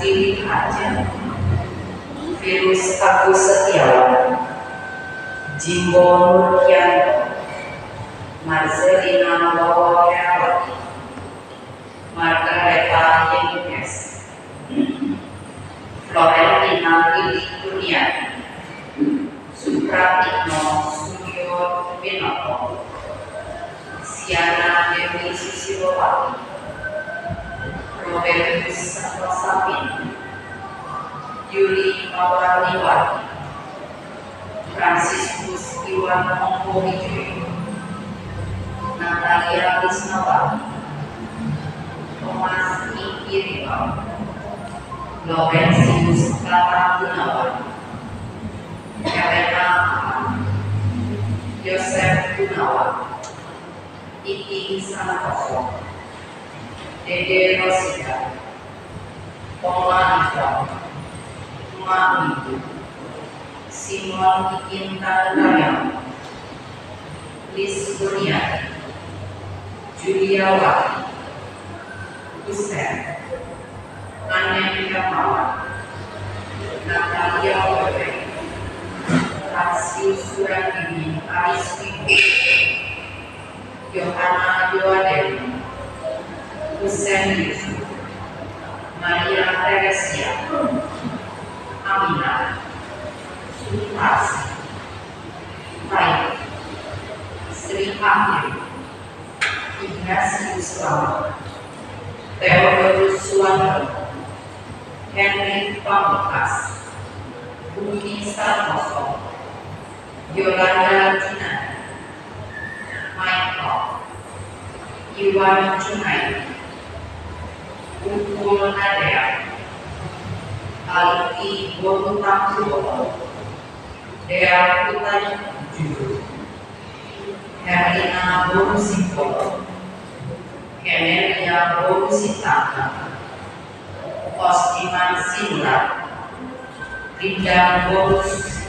Astri Haja, Virus Agus Setiawan, Jimbo Nurkianto, Marcelina Lawakewati, Margareta Yenines, Florentina Lili Kurniati, Supratikno Suryo Winoto, Siana Dewi Susilowati, Robertus Santosapin, Yuli Mawarniwati, Franciscus Iwan Mongkowijoyo, Natalia Wisnawati, Thomas Ikiripal, Laurentius Gunawan, Helena Aman, Yosef Gunawan, Iki Santoso, Dede Rosida, Polanito, Mamidu, Simon Ikintan Dayang, Liz Kurniati, Julia Wati, Hussein, Anen Kamawan, Natalia Wabek, Tarsius Surandini Ariswiku, Yohana Yoadeni, Hussein Yusuf, Maria Teresia, Aminah, Sutas, Baik, Sri Akhir, Ignatius Lama, Theodorus Suwanto, Henry Pamungkas, Budi Santoso, Yolanda Dina, Michael, Iwan Junaidi, Ukul Nadea, Alki Bonutampulo, Dea Putani Juru, Herlina Bonusipolo, Kenelia Bonusitana, Ostiman Sinulat, Linda Bonus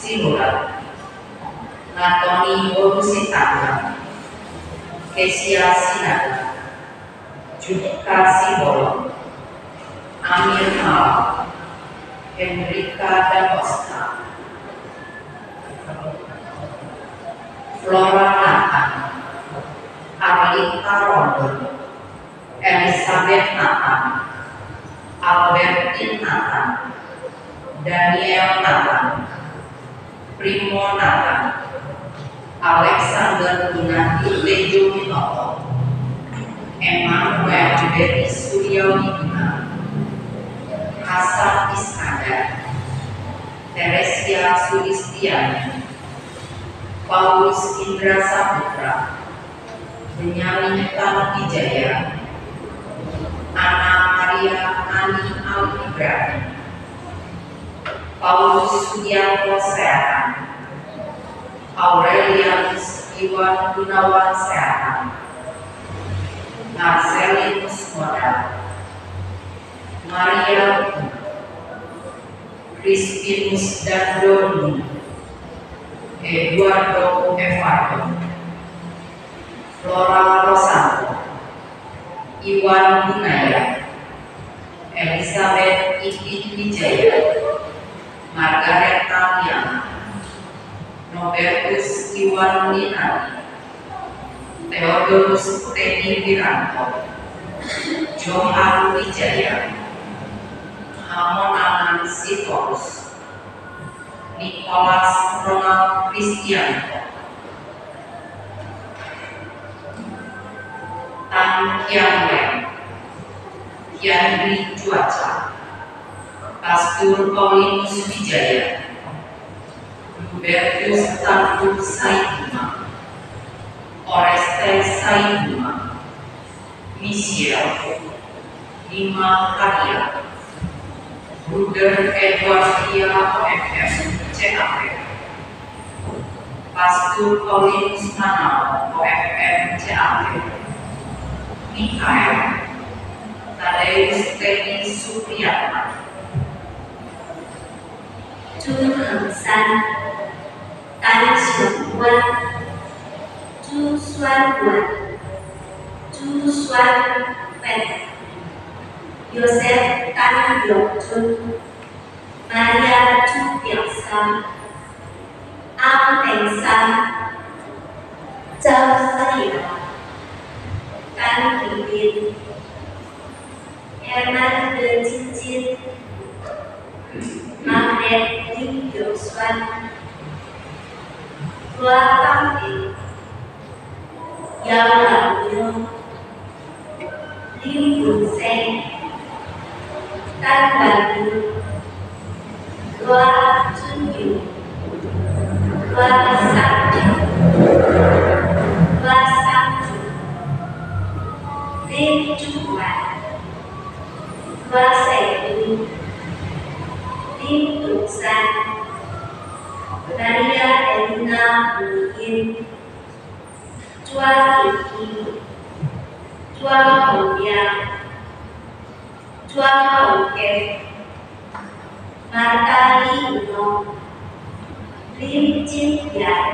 Sinulat, Natoni Bonusitana, Kesia Sinata, Judika Sibolo, Amir Mal, Henrika Dacosta, Flora Nathan, Arlita Rondo, Elizabeth Nathan, Albertine Nathan, Daniel Nathan, Primo Nathan, Alexander Gunadi Tejo Winoto, Emmanuel Dewi Suryawiduna, Hasan Iskandar, Teresia Sulistiani, Paulus Indra Saputra, Benyamin Tanwijaya, Ana Maria Ani Al-Ibrahim, Paulus Sudianto Seatan, Aurelianus Iwan Gunawan Seatan, Marcelinus Moda, Maria Crispinus Dandoni, Eduardo Evardo, Flora Rosanto, Iwan Gunaya, Elizabeth Iki Wijaya, Margaret Taliana, Nobertus Iwan Ninadi, Theodorus Teddy Wiranto, Johan Wijaya, Hamonaman Sitorus, Nicholas Ronald Kristianto, Tan Kian Wen, Kiandri Cuaca, Pastur Paulinus Wijaya, Hubertus Tantur Saiduma, Orestes Saiduma, Michelle, Lima Karya, Bruder Edwardia OFM CAP, Pastur Paulinus Nanau OFM CAP, Mikael, Tadeus Teddy Supriyatna, Chu Hồng San, Tan Trường Quân, Chu Xuan Quân, Chu Xuan Pet, Joseph Tan Yong Chun, Maria Chu Tiao San, Am Teng San, Châu Sa Hiệp, Tan Thị Viên, Herman De Chin Chin, Margaret Lim Kiều Xuân, Hứa Tâm Thị, Giao Lão Nhung, Lim Bùn Sen, Tan Bản Như, Hứa Xuân Dụ, Hứa Sang Trịnh, Hứa Sang Chủ, Lim Trung Hoàng, Hứa Sẻ Tư, Lim Tụ San, Maria Elena Bùi Yên, Chua Thị Thi, Chua Hồng Giang, Chua Hồng Kê, Marta Ly Nông, Lim Chinh Giải,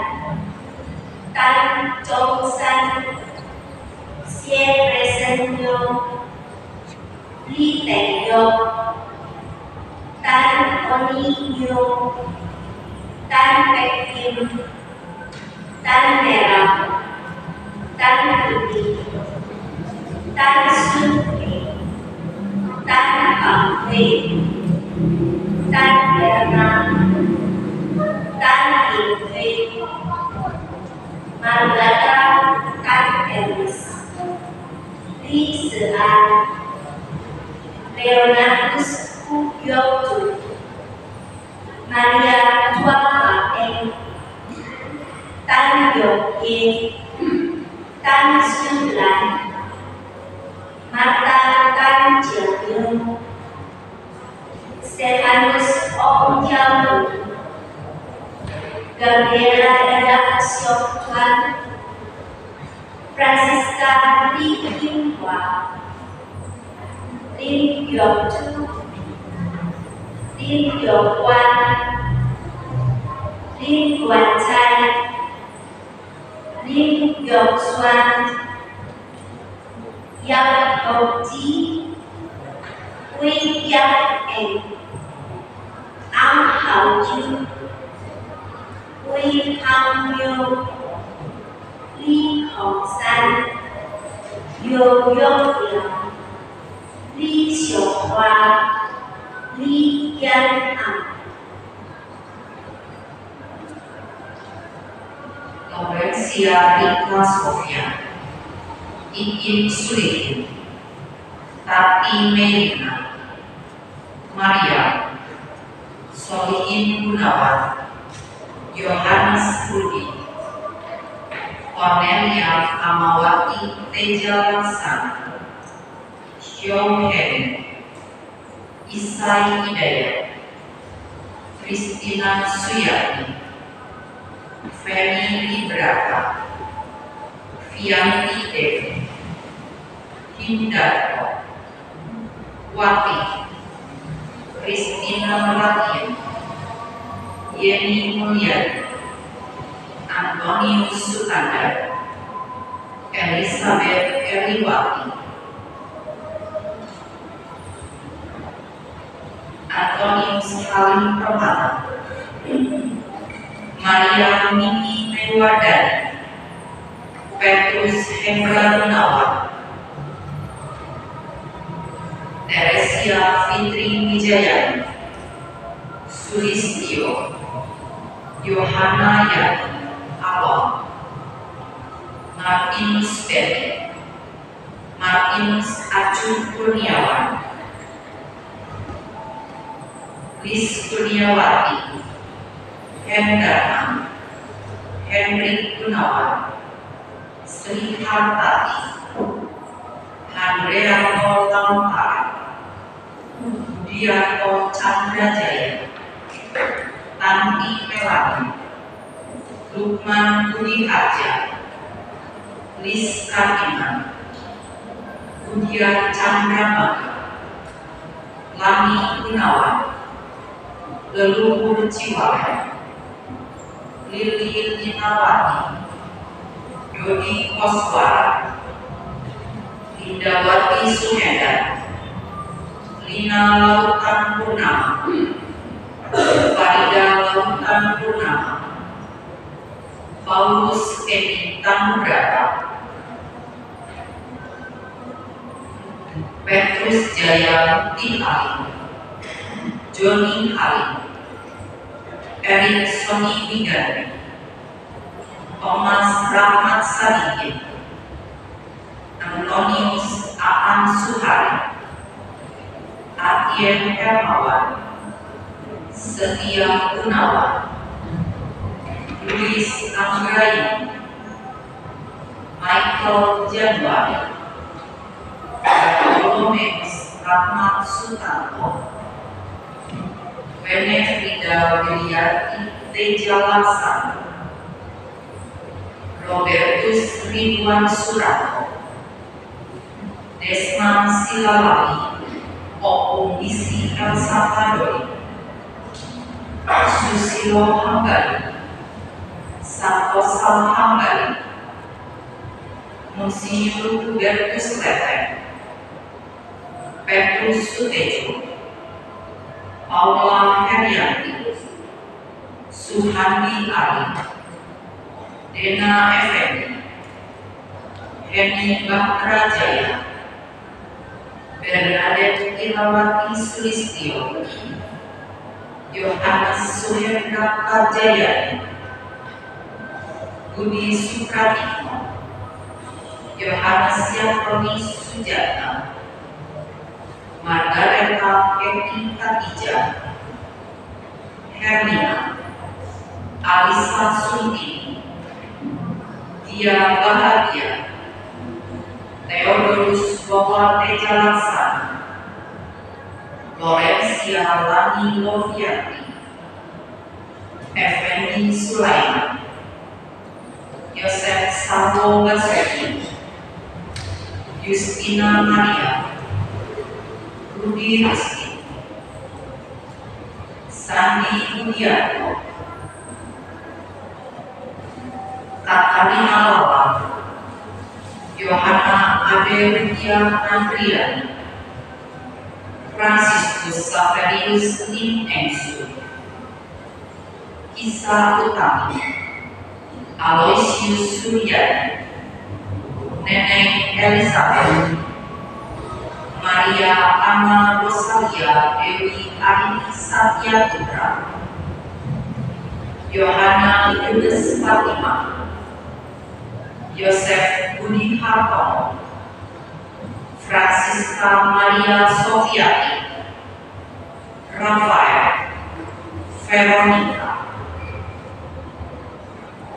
Tan Châu San, Xie Presenyo, Ly Tẻ Yo, Tan Oni Yo, Tan Bạch Kim, Tan Merah, Tan Putih, Tan Xuân Thủy, Tan Cẩm Thủy, Tan Berna, Tan Hiền Thủy, Margareta Tan Elis, Lee Sử An, Leonardus Kukyotu, Maria Thuận Hạ Em, Tan Dược Yên, Tan Xuân Lan, Marta Tan Triều Dương, Stephanus Ong Theo Lục, Gabriela Eda Siok Thoan, Francisca Ly Kim Hòa, Lim Kiều Thu, Lim Kiều Quan, Lim Quán Trai, Lim Kiều Xuan, Yang Hồng Chí, Quy Yang Em, Am Hảo Dư, Quy Hăng Yêu, Ly Hồng San, Yo Yo Tiang, Ly Xiu Hoa, Ly Yan Am. Laurencia Rika Sofia, Iin Sulaiman, Tati Melina, Maria, Solihin Gunawan, Yohanes Budi, Cornelia Amawati Teja Laksana, Xiong Helen, Isai Hidayat, Christina Suyati, Feni Librata, Fianti Devi, Hindarto, Wati, Christina Melatian, Yeni Mulyadi, Antonius Sukandar, Elizabeth Eliwati, Antonius Halim Permata, Maria Mimi Mewardani, Petrus Hendra Gunawan, Teresia Fitri Wijayani, Sulistio, Yohana Yani Awam, Martinus Peri, Martinus Acu Kurniawan, Lis Kurniawati, Hendarman, Henry Gunawan, Sri Hartati, Andrea Lampara, Budiarto Chandra Jaya, Tanti Melani, Lukman Budi Harja, Lis Kartiman, Budia Chandra Bangga, Lani Gunawan, Leluhur Ciwaka, Lili Linawati, Yodi Koswara, Indawati Suhendra, Lina Lautan Purnama, Farida Lautan Purnama, Paulus Edi Tanubrata, Petrus Jaya Mukti Halim, Joni Halim, Erik Soni Wigandri, Thomas Rahmat Sadikin, Antonius Aan Suhari, Atien Hermawan, Setia Gunawan, Luis Anggraini, Michael Januari, Bartolomeus Rahmat Sutanto, Benefrida Wiliarti Teja Laksana, Robertus Ridwan Suranto, Desman Silalahi, Opung Isi Elsa Padori, Susilo Hambali, Santosal Hambali, Monsinyur Hubertus Leteng, Petrus Sutejo, Paula Herianti, Suhandi Ali, Dena Effendi, Henny Bahtrajaya, Bernadette Ilawati Sulistio, Yohanes Suhendra Kajayani, Budi Sukratitno, Yohanes Yaproni Sujatna, Margareta Eki Katija, Hermina, Alisa Sunti, Dia Bahagia, Theodorus Boba Teja Laksana, Lorencia Lani Loviati, Effendi Sulaiman, Yosef Salvo Basri, Justina Maria, Rudi Rizki, Sandi Budiarto, Katarina Lawang, Yohana Adelia Andriani, Franciscus Saverius Lim Engsu, Kisah Utami, Aloysius Suryadi, Neneng Elizabeth, Maria Anna Rosalia Dewi Arini Satya Putra, Yohana Yudes Fatima, Yosef Budi Hartono, Francisca Maria Sofiati, Rafael, Veronica,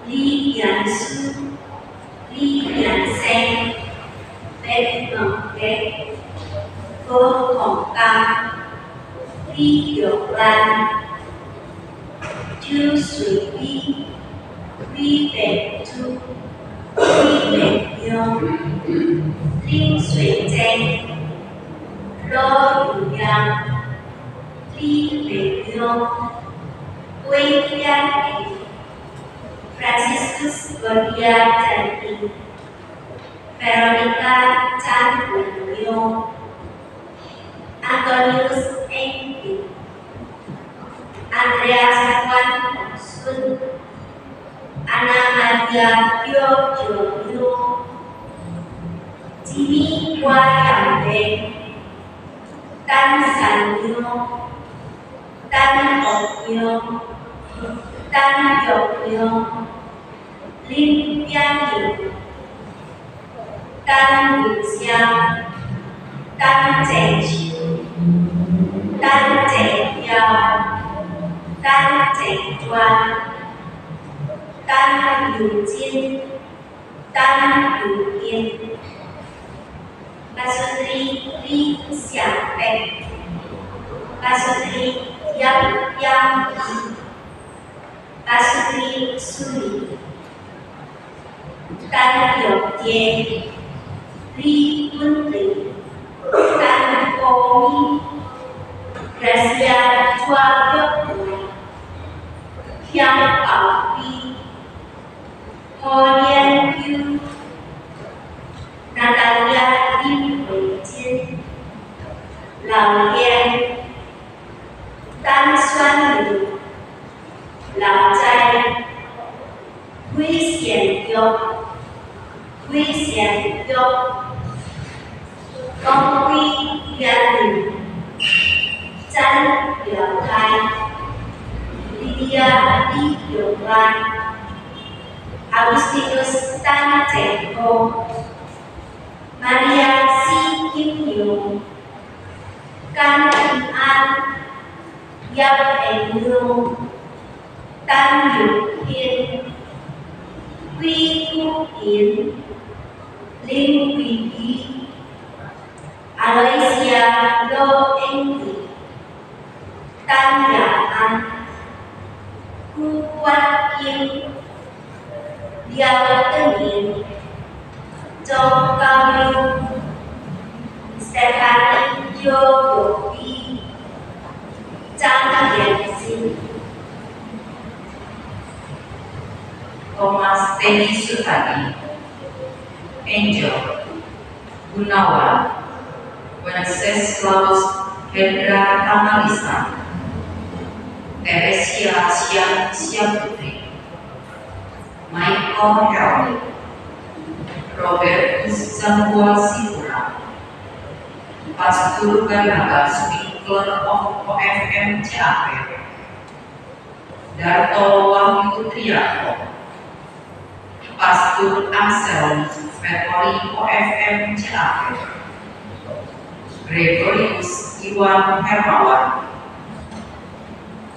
Li Yansu, Li Yanseng, Beth Ngọc Cô Hồng Tam, Li Dược Lan, Chu Sui Vi, Vi Bạch Thu, Vi Bạch Nhung, Linh Sui Tranh, Lô Yu Yang, Li Bạch Nhung, Quế Yan Kỳ, Franciscus Godia Chanti, Veronica Chan Quỳnh Nhung, Antonius Enki, Andreas Wan Hồng Xuân, Anna Maria Yo Trường Nhung, Jimmy Qua Yang Đen, Tan Sản Nhung, Tan Học Nhung, Tan Dọc Nhung, Linh Gia Nhung, Tan Bình Giang, Tan Trẻ Chiu, Tan Trẻ Giao, Tan Trẻ Đoan, Tan Yu Chiên, Tan Yu Yên, Basudri Li Xiang Bạch, Basudri Yang Yang Yi, Basudri Suri, Tan Yok Tiên, Li Quân Tử, Tan Cô Mi, Gracia Chua Yok Bùi, Khiang Bảo Vi, Hồ Liên Yu, Natalia Lim Huệ Chiên, Lão Liên Quý Xiển Dục, Quý Xiển Dục, Công Quy Gia Đình, Chân Biểu Thái, Lydia Đi Biểu Văn, Agustinus Tan Tempo, Maria Si Kim Hiếu, Can Kim An, Yap En Hương, Tan Hữu Hiên, Quy Thu Yến, Linh Quỳ Ý, Aloysia Lô Anh Thị, Tan Giả An, Cu Quan Kim, Diao Tân Hiến, Châu Cao Lưu, Stephanie Yo Yo Vi, Trang Hiển Sinh, Thomas Teddy Sutadi, Angel, Gunawan, Wenceslaus Hendra Tamalisa, Teresia Siaputri, Michael Helmi, Robert Zambua Sipura, Pastor Barnabas Winkler of OFM Capek, Darto Wahyu Trianto, Pastor Anselm Februari OFM Capek, Gregorius Iwan Hermawan,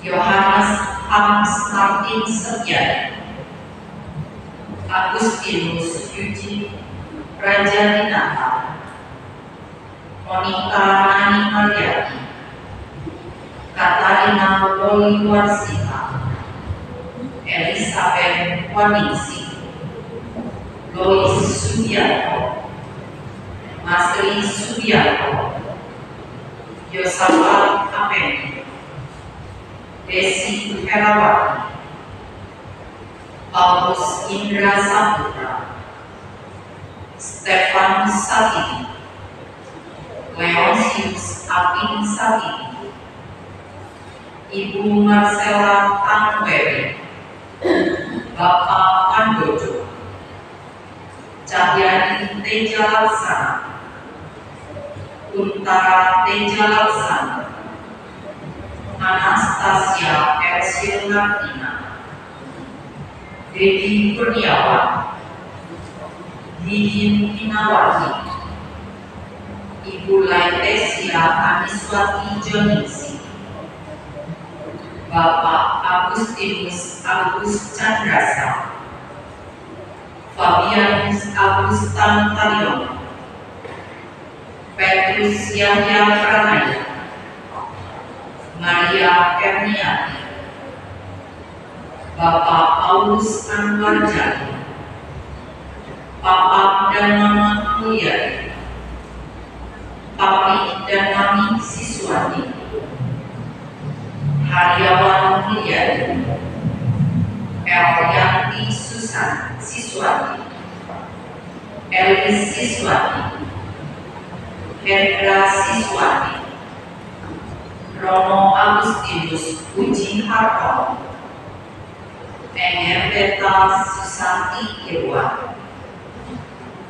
Yohanes Hans Martin Setiadi, Agustinus Yuji Rajadinata, Monica Nani Mariati, Katarina Poliwarsita, Elizabeth Waningsi, Lois Subianto, Masri Subianto, Yosafat Apendi, Desi Herawati, Paulus Indra Saputra, Stefan Satiti, Leonsius Apin Satiti, Ibu Marcella Tanweri, Bapak Pandojo, Cahyadi Teja Laksana, Kuntara Teja Laksana, Anastasia Elsil Martina, Dedi Kurniawan, Didin Pinawati, Ibu Laitesia Aniswati Joningsi, Bapak Agustinus Agus Chandrasa, Fabianus Agustan Taliono, Petrus Yahya Pranaya, Maria Erniati, Bapak Paulus Anwar Jati, Papa dan Mama Mulyadi, Papi dan Mami Siswati, Haryawan Mulyadi, Elyanti Susan Siswati, Elis Siswati, Hendra Siswati, Romo Agustinus Puji Hartono, Beta Susanti Irwan,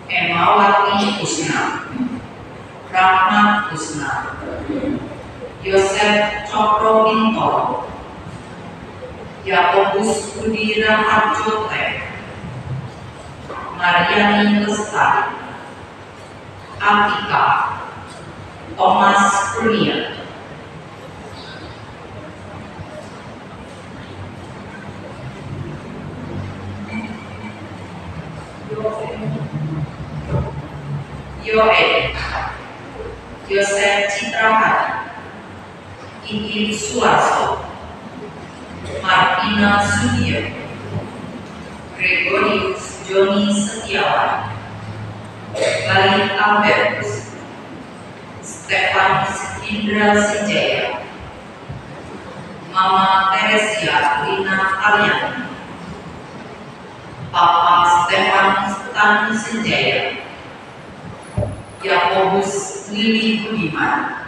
Emawati Kusna, Rahmat Kusna, Yosef Cokro Bintoro, Yakobus Budi Raharjote, Mariani Lestari, Atika, Thomas Kurnia, Yoed, Yosef Citrahadi, Ingin Suarso, Martina Sudio, Gregorius Joni Setiawan, Balik Albertus, Stefanus Indra Sijaya, Mama Teresia Lina Aliani, Papa Stefanus Tanu Senjaya, Yakobus Lili Budiman,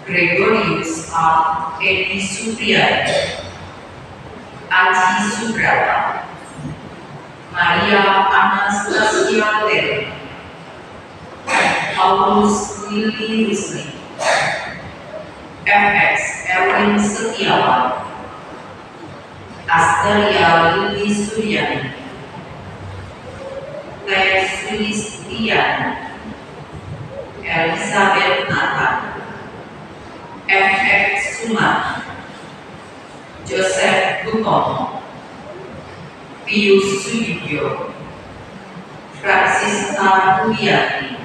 Gregorius A. Edi Supriyadi, Aji Subrata, Maria Anastasia Tere, Paulus Lili Rusli, FX Erwin Setiawan, Asteria Lili Suryani, Teh Sulistiani, Elizabeth Nathan, FX Sumat, Joseph Butomo, Pius Sudibyo, Francisca Rubiati,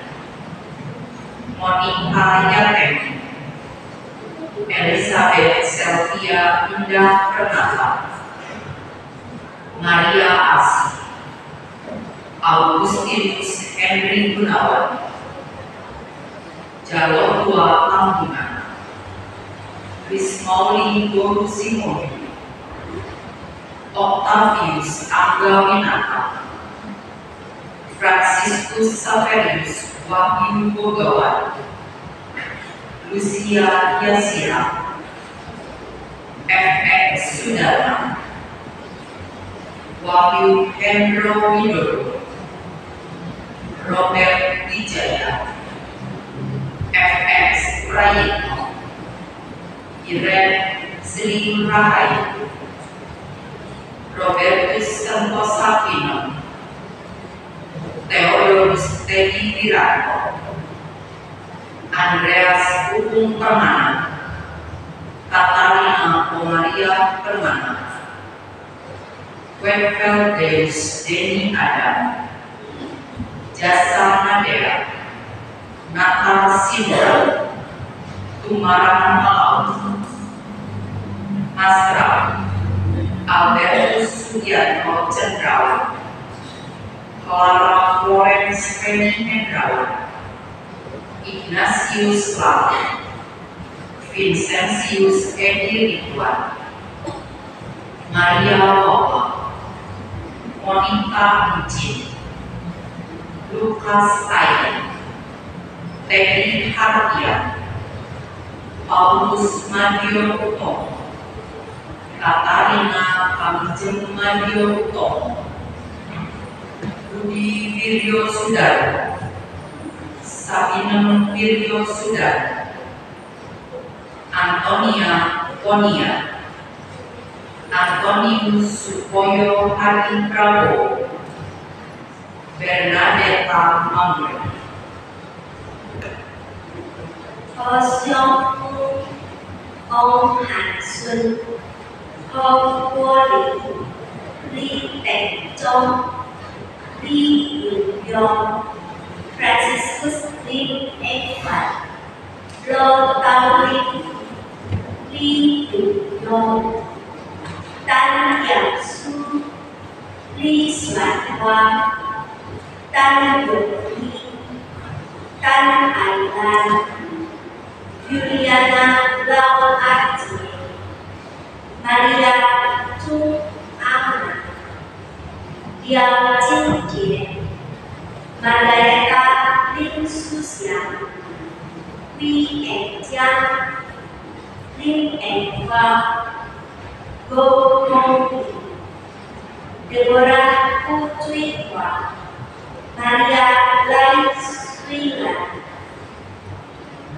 Monica Yatemi, Elizabeth Selvia Indah Pernata, Maria Asih, Augustinus Henry Gunawan, Jalur 2 Tambungan, Rismauli Guru Simoni, Octavius Anggawinata, Franciscus Saverius Wahyu Bogawan, Lucia Yasira, FX Sudarman, Wahyu Hendro Widodo, Robert Wijaya, FX Prayitno, Iren Sri Rahayu, Robertus Santosapino, Theodorus Teddy Wiranto, Andreas Upung Permana, Katarina Pomaria Permana, Wendel Deus Denny Adam, Jasa Nadea, Natal Sindra, Tumaran Malau, Masra, Albertus Sugiarto Cendrawan, Clara Florence Penny Hendrawan, Ignatius Lam, Vincentius Edi Ridwan, Maria Lopa, Monica Mujin, Lukas Ayan, Teddy Hardian, Paulus Madio Utomo, Katarina Kamijeng Madio Utomo, Budi Wiryo Sudaro, Sabinem Wiryo Sudaro, Antonia Ponia, Antonius Supoyo Hadi Prabowo, Bernadetta Mamre, Ho Xiong Fu, Ông Han Xuân, Ho Guo Li, Li Teng Zhong, Li Yuyong, Franciscus Lim Eng Phan, Lô Tao Linh, Li Yuyong, Tan Yang Su, Li Xuan Hoa, Tan Yong Li, Tan Ai Lan, Juliana Lao Ati, Maria Chung Ang, Yang Jin Jie, Margareta Lim Su Xiang, Wei Eng Jiang, Lim Eng Hua, Go Mong Li, Deborah Hu Cui Hua, Maria Lai Sui Lan,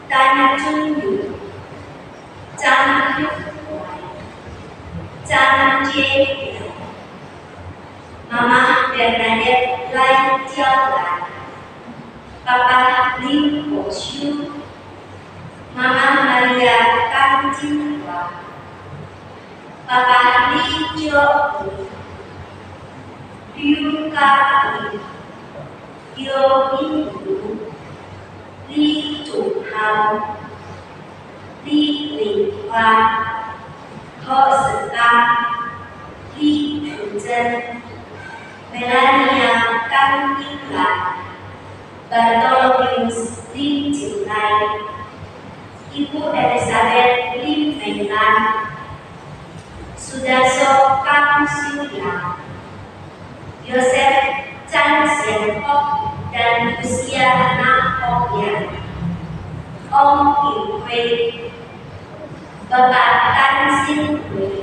Tan Chung Yu, Zhang Yuk Huai, Zhang Jie Liao, Mama Bernadette Lai Jiao Lan, Papa Lim Ho Xiu, Mama Maria Tan Jin Hua, Papa Li Jiao Li, Liu Ka Li, Yo Yin Yu, Li Chủ Hào, Li Huỳnh Hoa, Ho Sử Tam, Li Thủ Dân, Melania Cang Kim Lan, Bartholomeus Lim Chữ Lai, Ibu Elizabeth Lim Thành Lan, Sudarso Kang Siu Yang, Joseph Chan Xian Hok dan usia 6 Okyan, Ông Kim Huê, Bapak Tan Xin Huê,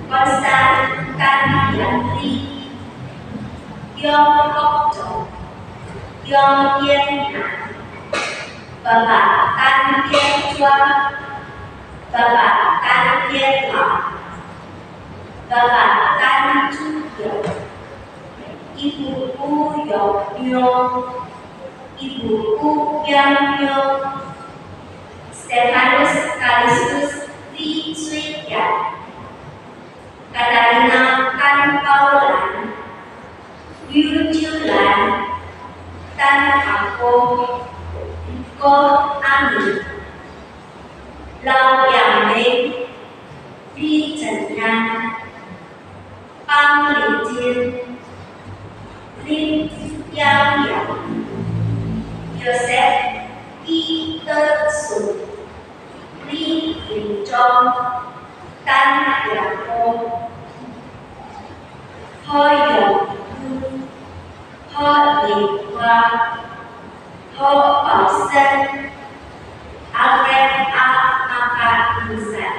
Konstan Tan Yan Li, Tiongkok Chồng, Yong Yên Hàn, Bapak Tan Yên Chua, Bapak Tan Yên Ngọc, Bapak Tan Chu Kiều, Ibu-Ku Yok Nyo, Ibu-Ku Yang Nyo, Stefanus Kalistus Li Sui Tian, Katarina Tan Paulan, Yu Chiu Lan, Tan Ako, Ko Ami, Lau Yang Mei, Li Chen Yan, Pang Li Jin, Lin Yang Yang, Joseph Peter Sun, Li Yin Chong, Tan Yang Ho, Ho Yong Hu, Ho Lin Hoa, Ho Bảo Sen, Alfred A. Makainsan.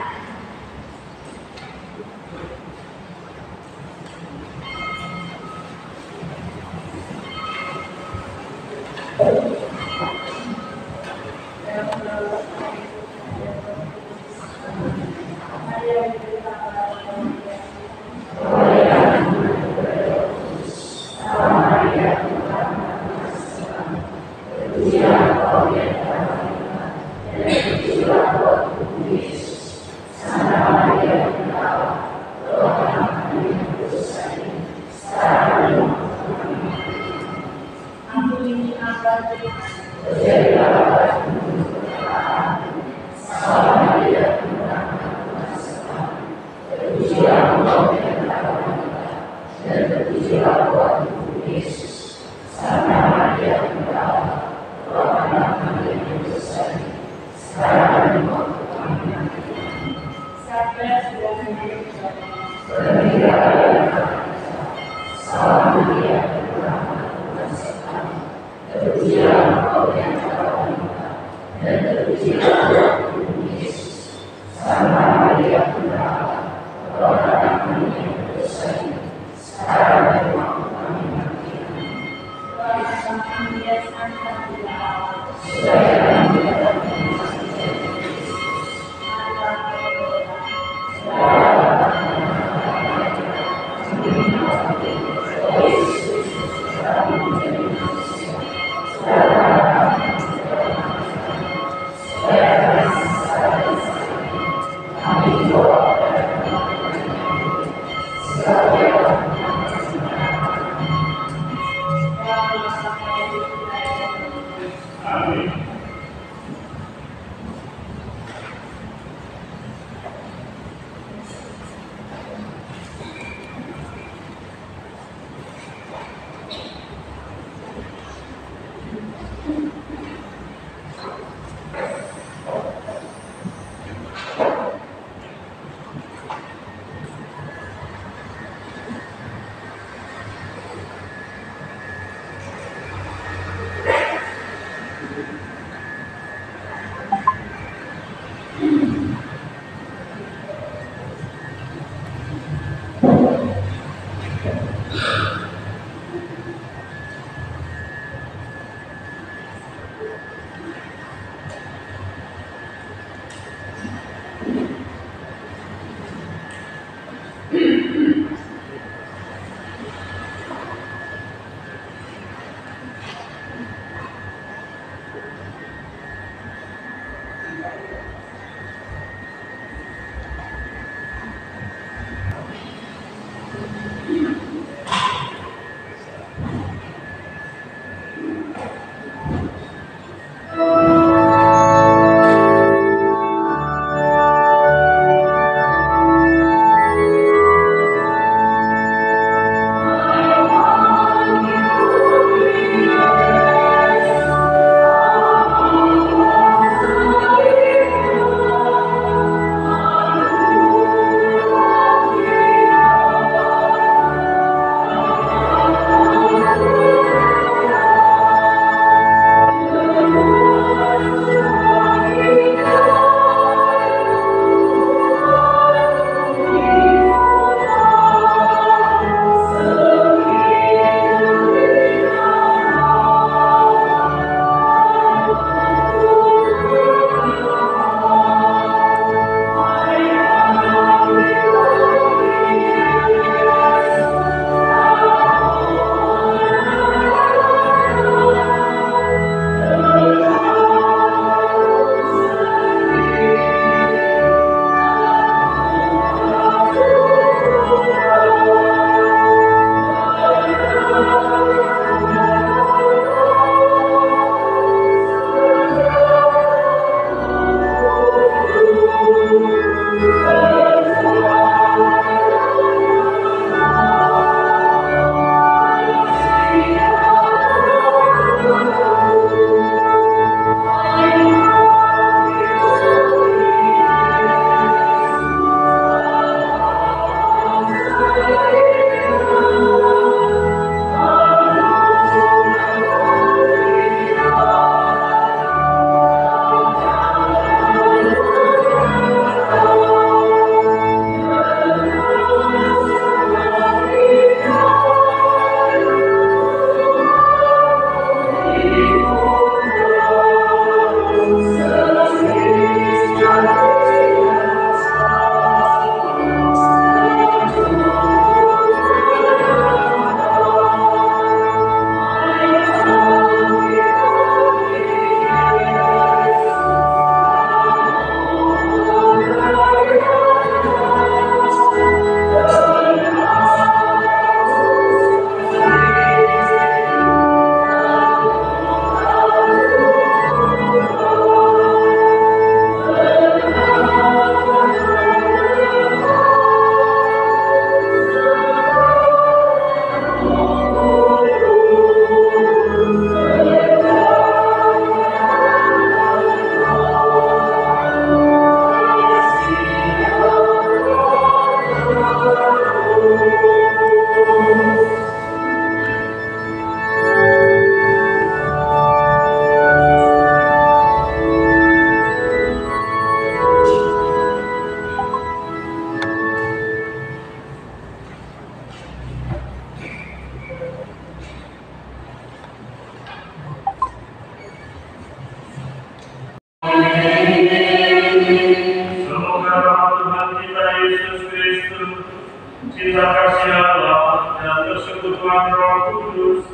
cinta kasih Allah dan persekutuan Roh Kudus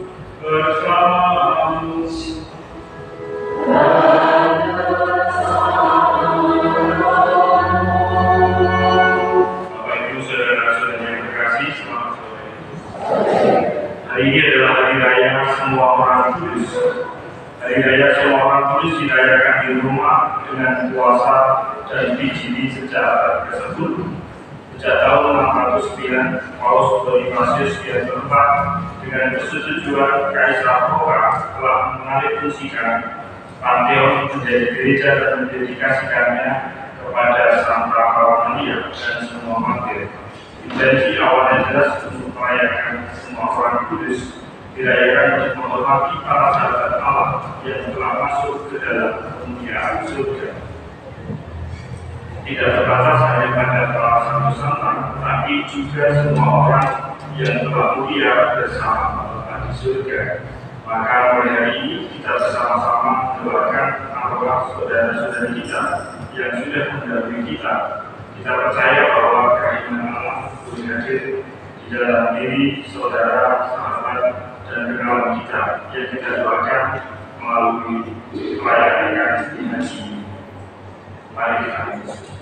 bersamamu. Bapak Ibu saudara-saudara yang terkasih, selamat sore. Hari ini adalah hari raya semua orang kudus. Hari raya semua orang kudus dirayakan di rumah dengan puasa dan dijili sejak abad ke-10. Sejak tahun 609, Paus Bonifacius yang keempat dengan persetujuan Kaisar Roma telah mengalihfungsikan Pantheon menjadi gereja dan mendedikasikannya kepada Santa Maria dan semua martir. Intensi awalnya jelas untuk merayakan semua orang kudus, dirayakan untuk menghormati para sahabat Allah yang telah masuk ke dalam kemuliaan surga. Tidak terbatas hanya pada para santo-santo, tetapi juga semua orang yang telah mulia bersama Allah di surga. Maka mulai hari ini kita bersama-sama mendoakan arwah saudara-saudara kita yang sudah mendahului kita. Kita percaya bahwa kehadiran Allah boleh hadir di dalam diri saudara, sahabat, dan kawan kita yang kita doakan melalui pelayanan karismatik ini. Mari kita berdoa.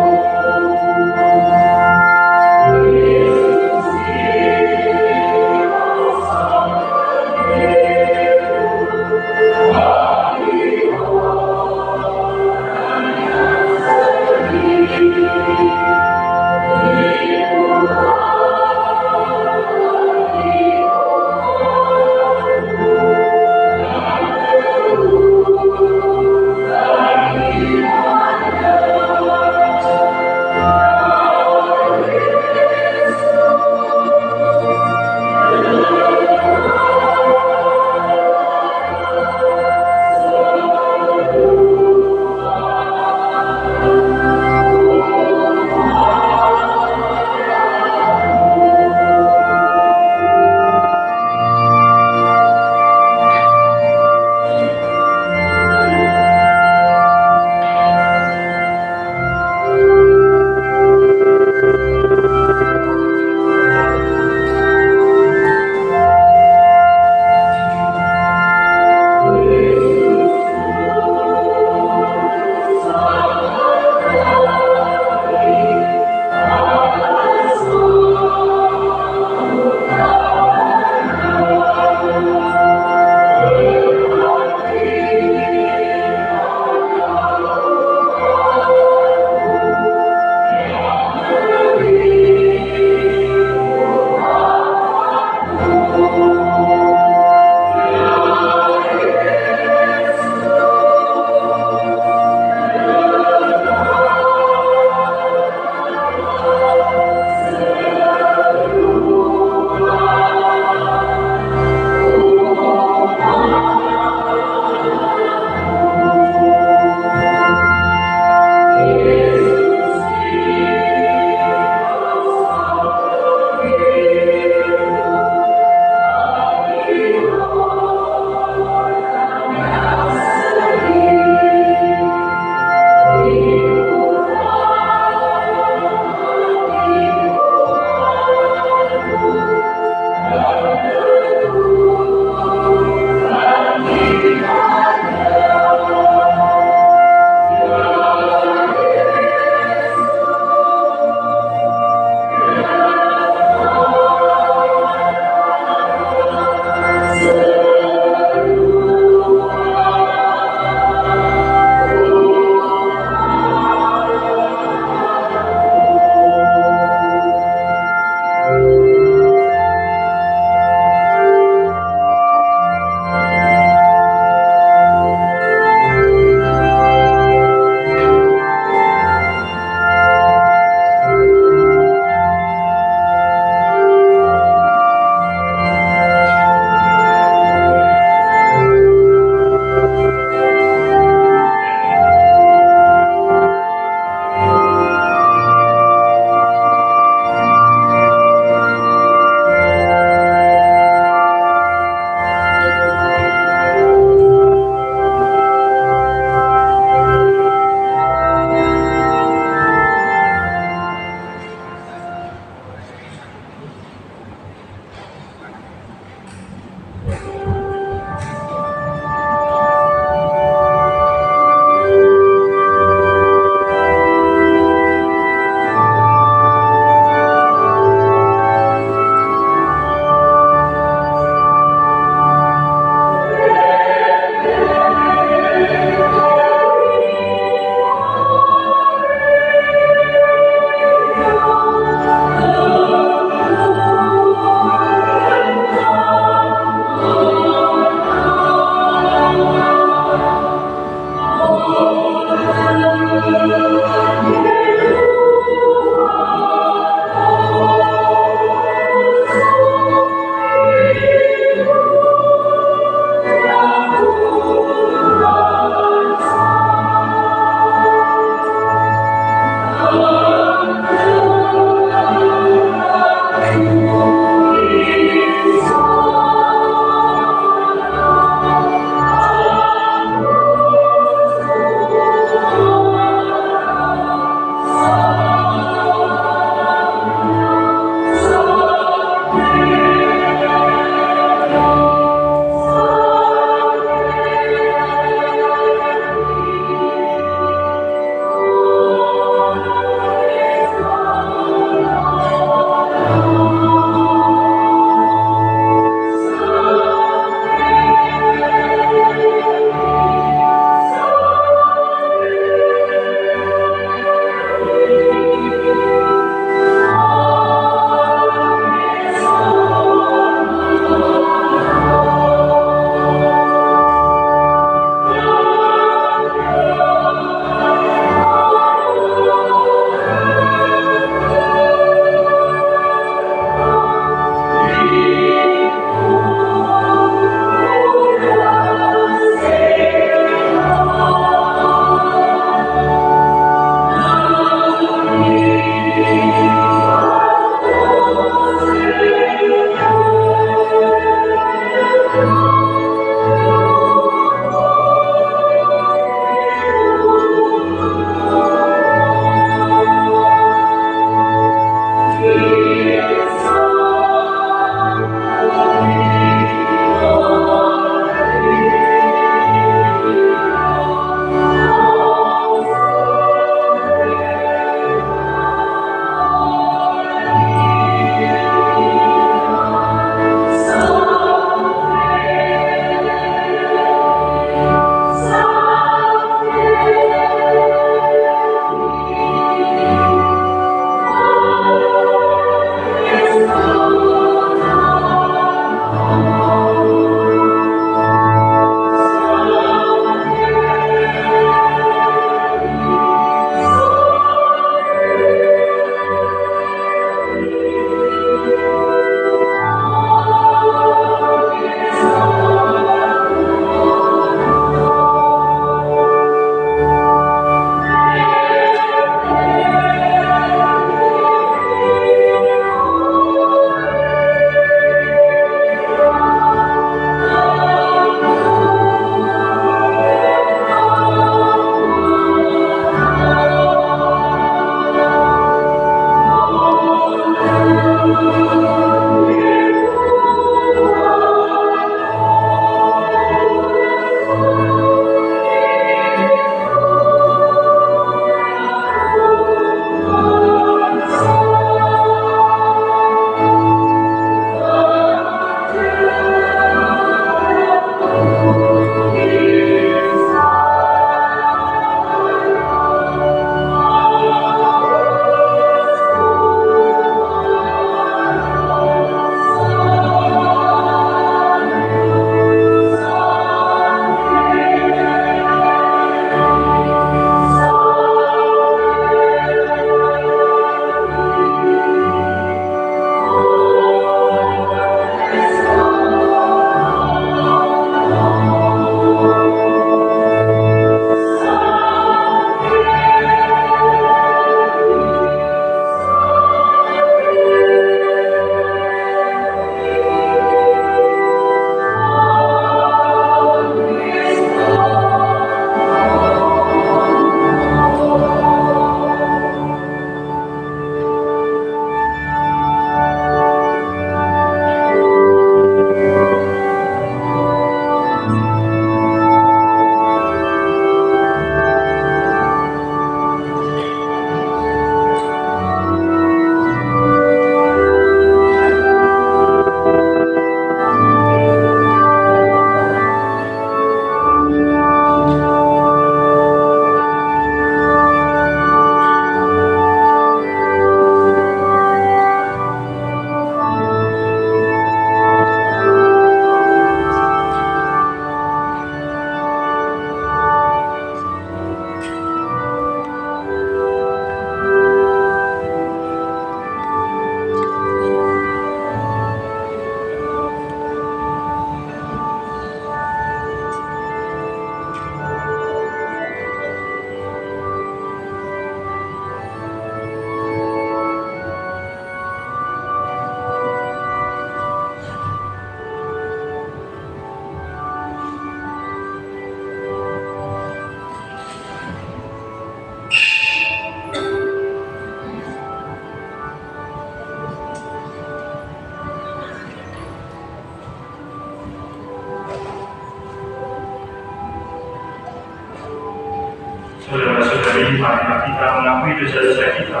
dari marilah kita mengakui dosa-dosa kita,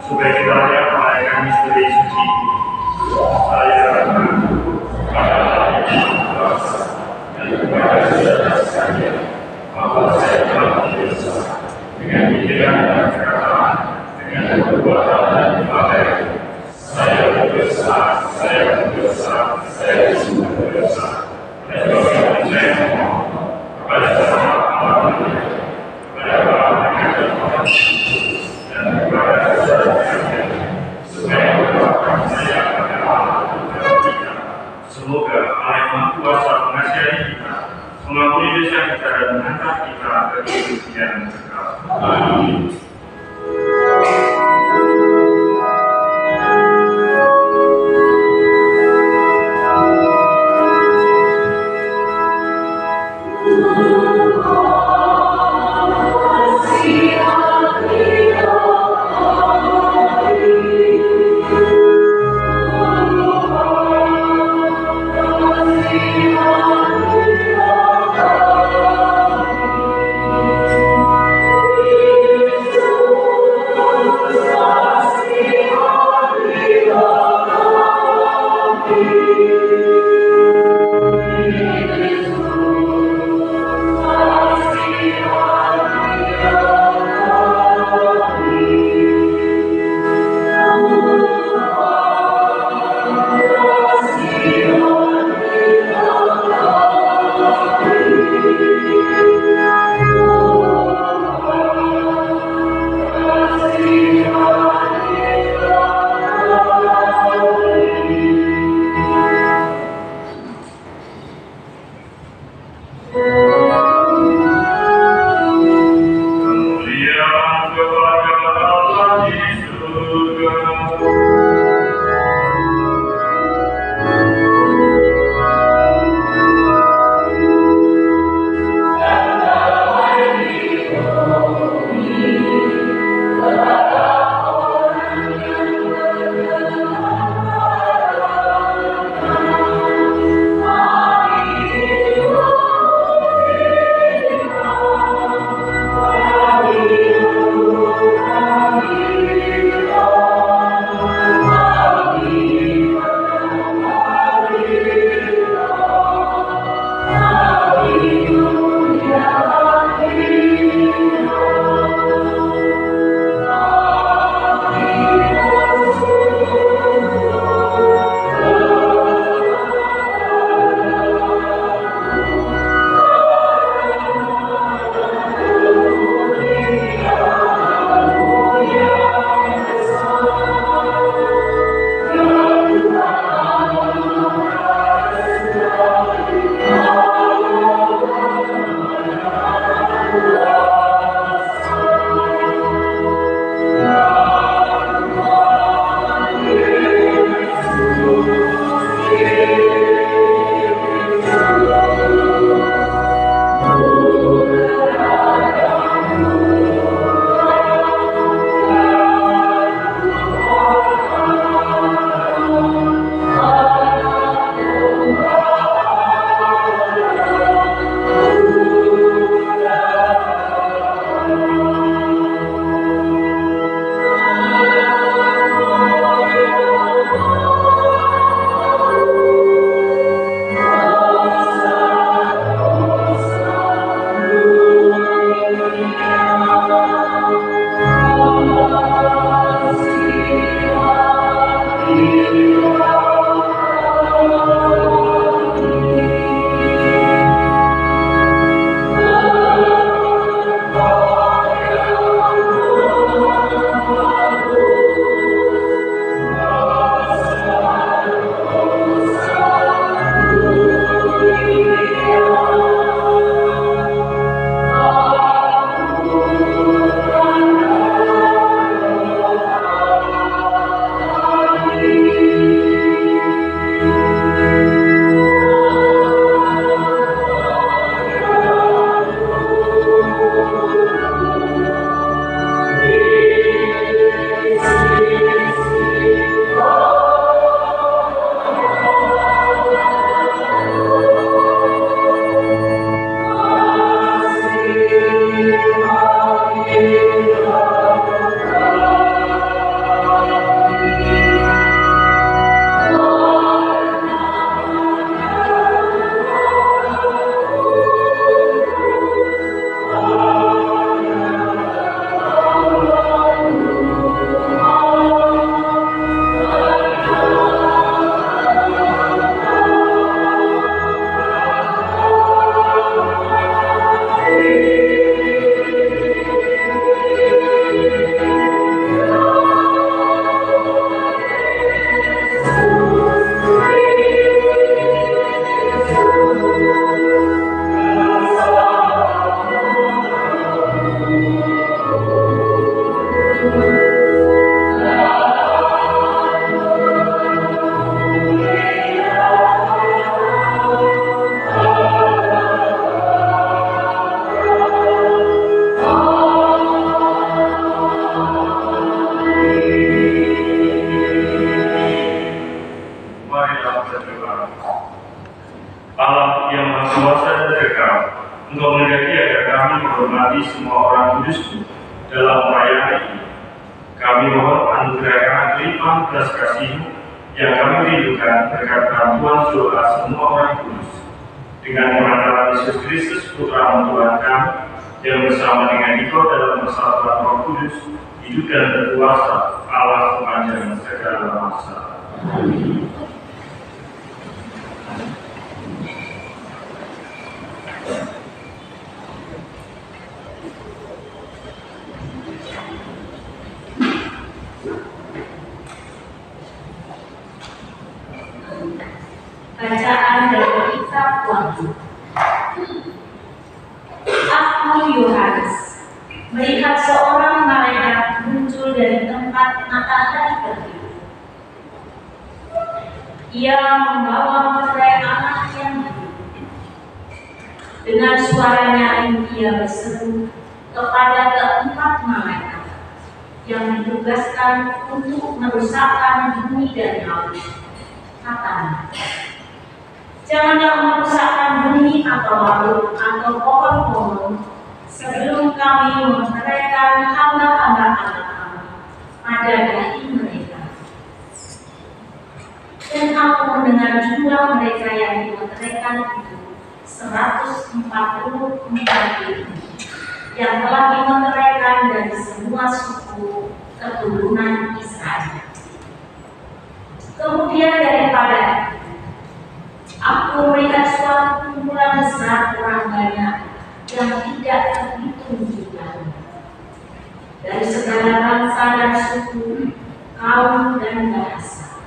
supaya kita layak merayakan misteri suci ini. Saya bahwa saya telah berdosa dengan pikiran dan perkataan, dengan perbuatan dan ibadah. Saya berdosa, saya sungguh berdosa. Dan saya mohon kepada Allah, kepada Bapa dan kepada saudara-saudara, supaya berdoakan saya kepada Allah dan kita. Semoga Allah yang Maha Kuasa mengasihi kita, mengampuni dosa kita dan mengangkat kita ke hidup yang kekal. Amin. semua orang kudus dalam perayaan ini. Kami mohon anugerahkan limpahan belas kasih-Mu yang kami rindukan berkat bantuan doa semua orang kudus. Dengan perantaraan Yesus Kristus, Putra Tuhan kami, yang bersama dengan Engkau dalam persatuan Roh Kudus, hidup dan berkuasa Allah sepanjang segala masa. Amin. Bacaan dari Kitab Wahyu. Aku Yohanes melihat seorang malaikat muncul dari tempat matahari terbit. Ia membawa meterai anak yang hidup. Dengan suara nyaring ia berseru kepada keempat malaikat yang ditugaskan untuk merusakkan bumi dan laut. Katanya, janganlah merusakkan bumi atau laut atau pohon-pohon sebelum kami memerintahkan hamba-hamba Allah kami pada dahi mereka. Dan aku mendengar jumlah mereka yang dimeteraikan itu 144.000 yang telah dimeteraikan dari semua suku keturunan Israel. Kemudian daripada aku melihat suatu kumpulan besar orang banyak yang tidak terhitung jumlahnya, dari segala bangsa dan suku, kaum dan bahasa.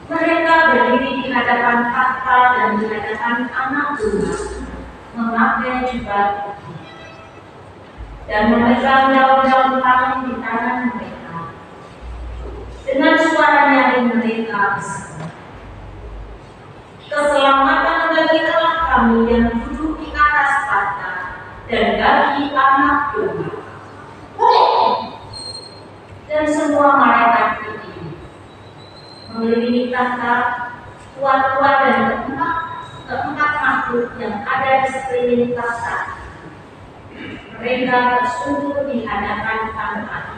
Mereka berdiri di hadapan takhta dan di hadapan Anak Domba, memakai jubah putih dan memegang daun-daun palem di tangan mereka. Dengan suara nyaring mereka berseru, keselamatan bagi Allah kami yang duduk di atas tahta dan bagi Anak Domba. Dan semua malaikat itu mengelilingi tahta, tuan-tuan dan keempat makhluk yang ada di sekeliling tahta. Mereka bersujud di hadapan Allah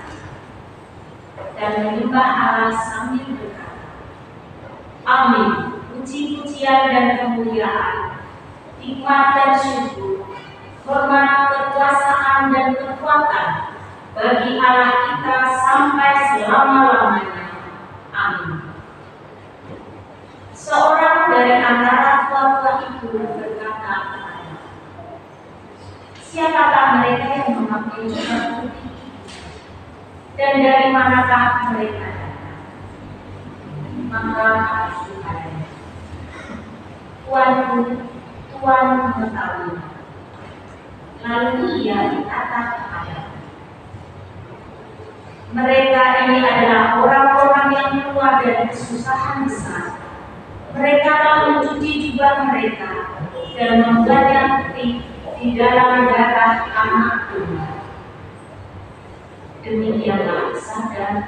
dan menyembah Allah sambil berkata, Amin. Puji-pujian dan kemuliaan, hikmat dan syukur, hormat, kekuasaan dan kekuatan bagi Allah kita sampai selama-lamanya. Amin. Seorang dari antara tua-tua itu berkata kepada, siapakah mereka yang memakai jubah putih? Dan dari manakah mereka datang? Maka aku berkata, Tuan mengetahui. Lalu ia berkata kepada mereka, ini adalah orang-orang yang keluar dari kesusahan besar. Mereka telah mencuci jubah mereka dan membuatnya putih di dalam darah Anak Domba. Demikianlah sabda.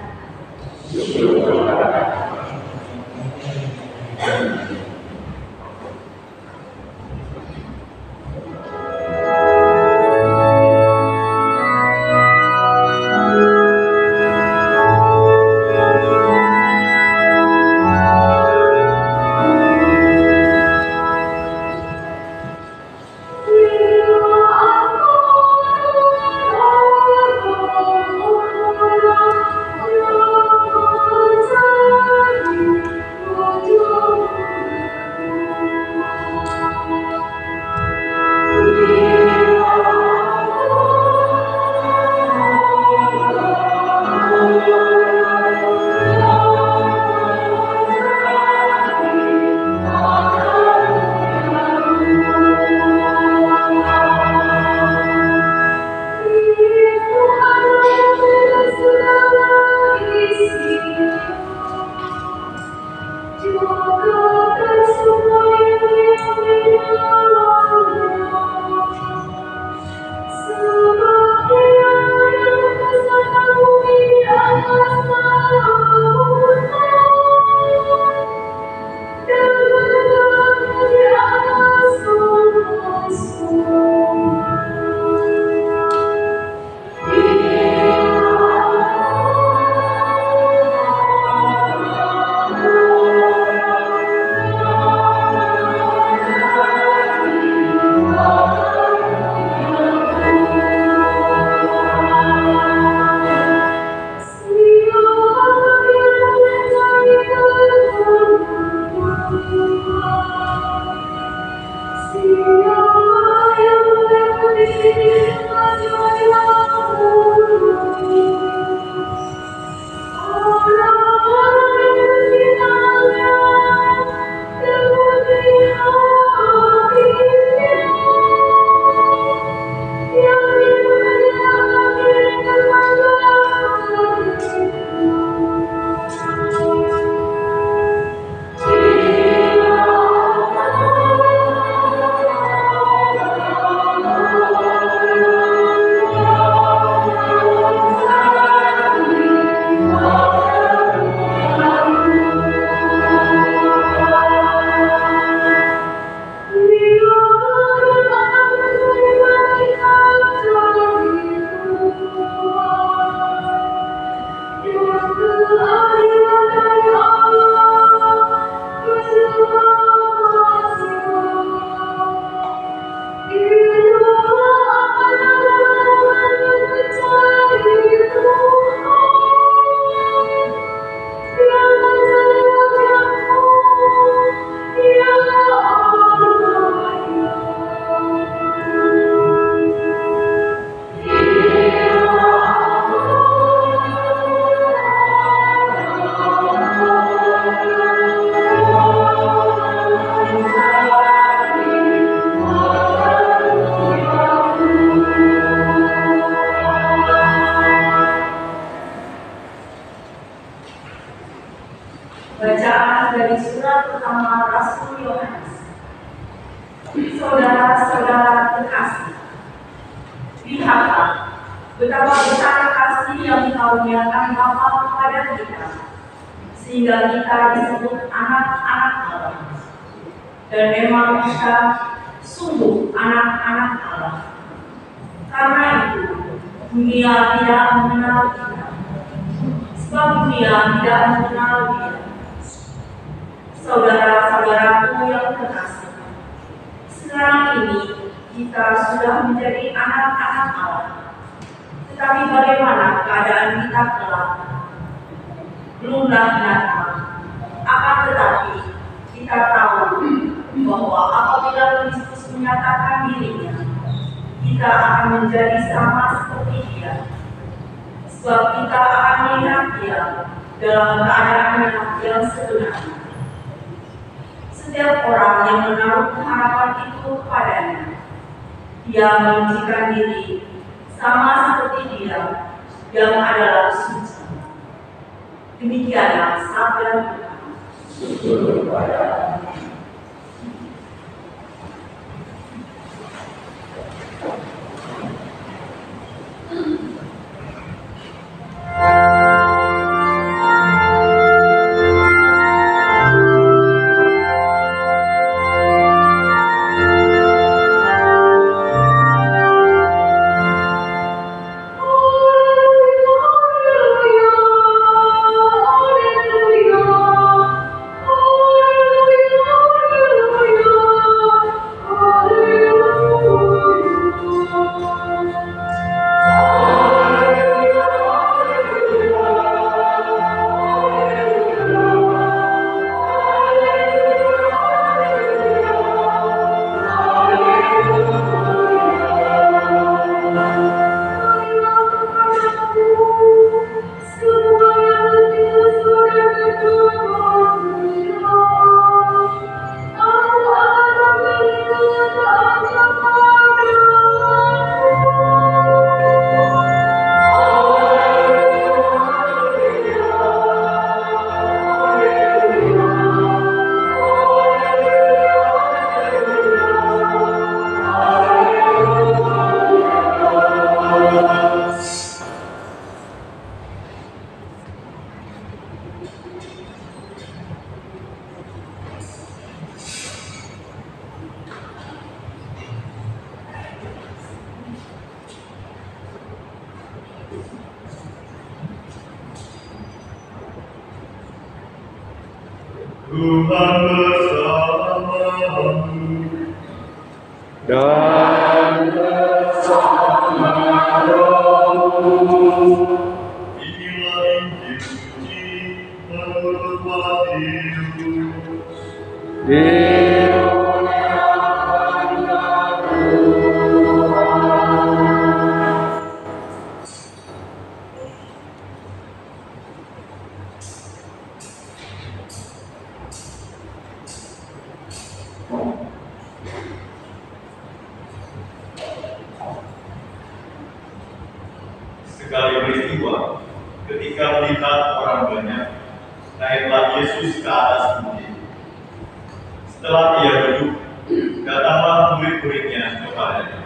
dari surat pertama Rasul Yohanes. Saudara-saudara terkasih, lihatlah betapa besar kasih yang dikaruniakan Bapa kepada kita, sehingga kita disebut anak-anak Allah. Dan memang kita sungguh anak-anak Allah. Karena itu, dunia tidak mengenal kita, sebab dunia tidak mengenal Dia. Saudara-saudaraku yang terkasih, sekarang ini kita sudah menjadi anak-anak Allah. Tetapi bagaimana keadaan kita kelak? Belumlah nyata. Akan tetapi kita tahu bahwa apabila Kristus menyatakan dirinya, kita akan menjadi sama seperti Dia. Sebab kita akan melihat Dia dalam keadaan yang sebenarnya. Setiap orang yang menaruh harapan itu kepadanya, dia menunjukkan diri sama seperti Dia yang adalah suci. Demikianlah sabda Tuhan. Tuhan bersamamu dan bersama rohmu. Inilah Injil suci menurut Matius. Sekali peristiwa, ketika melihat orang banyak, naiklah Yesus ke atas bukit. Setelah Ia duduk, datanglah murid-muridnya kepadanya.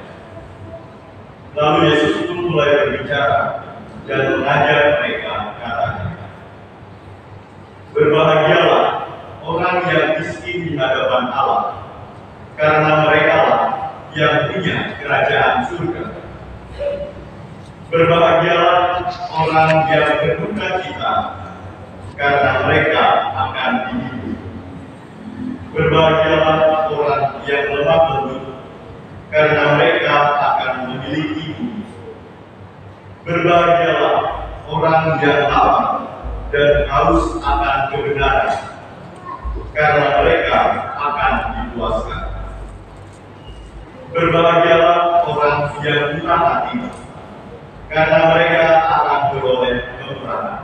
Lalu Yesus pun mulai berbicara dan mengajar mereka, katanya, "Berbahagialah orang yang miskin di hadapan Allah, karena merekalah yang punya kerajaan surga. Berbahagialah orang yang berduka cita, karena mereka akan dihibur. Berbahagialah orang yang lemah lembut, karena mereka akan memiliki bumi. Berbahagialah orang yang lapar dan haus akan kebenaran, karena mereka akan dipuaskan. Berbahagialah orang yang murah hati, karena mereka akan beroleh kemurahan.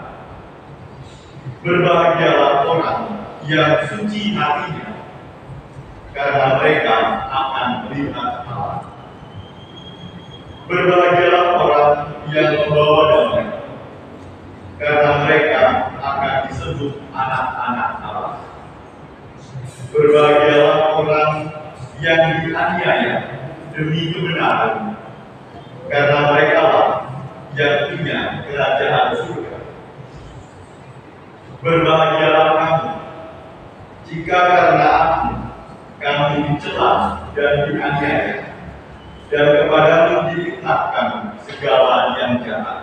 Berbahagialah orang yang suci hatinya, karena mereka akan melihat Allah. Berbahagialah orang yang membawa damai, karena mereka akan disebut anak-anak Allah. Berbahagialah orang yang dianiaya demi kebenaran, karena mereka lah yang punya kerajaan surga. Berbahagialah kamu jika karena aku kamu dicela dan dianiaya, dan kepadamu difitnahkan segala yang jahat.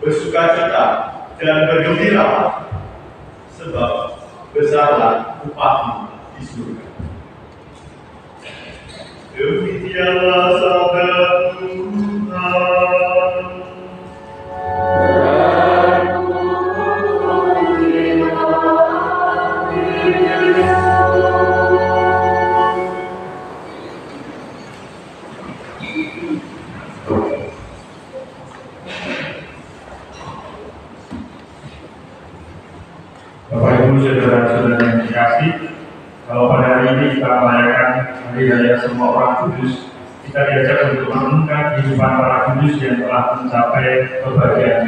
Bersukacita dan bergembiralah, sebab besarlah upahmu di surga. Demikianlah sabda Tuhan. Bapak Ibu saudara-saudara yang dikasih, kalau pada hari ini kita merayakan hari raya semua orang kudus, kita diajak untuk merenungkan kehidupan para kudus yang telah mencapai kebahagiaan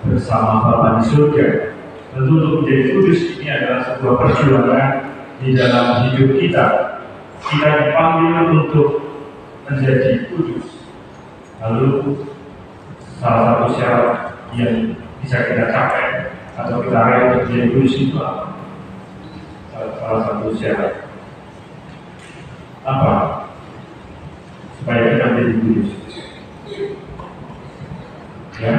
bersama Bapa di surga. Tentu untuk menjadi kudus ini adalah sebuah perjuangan di dalam hidup kita. Kita dipanggil untuk menjadi kudus. Lalu salah satu syarat yang bisa kita capai atau kita raih untuk menjadi kudus itu apa? Salah satu syarat apa supaya kita menjadi kudus? Ya,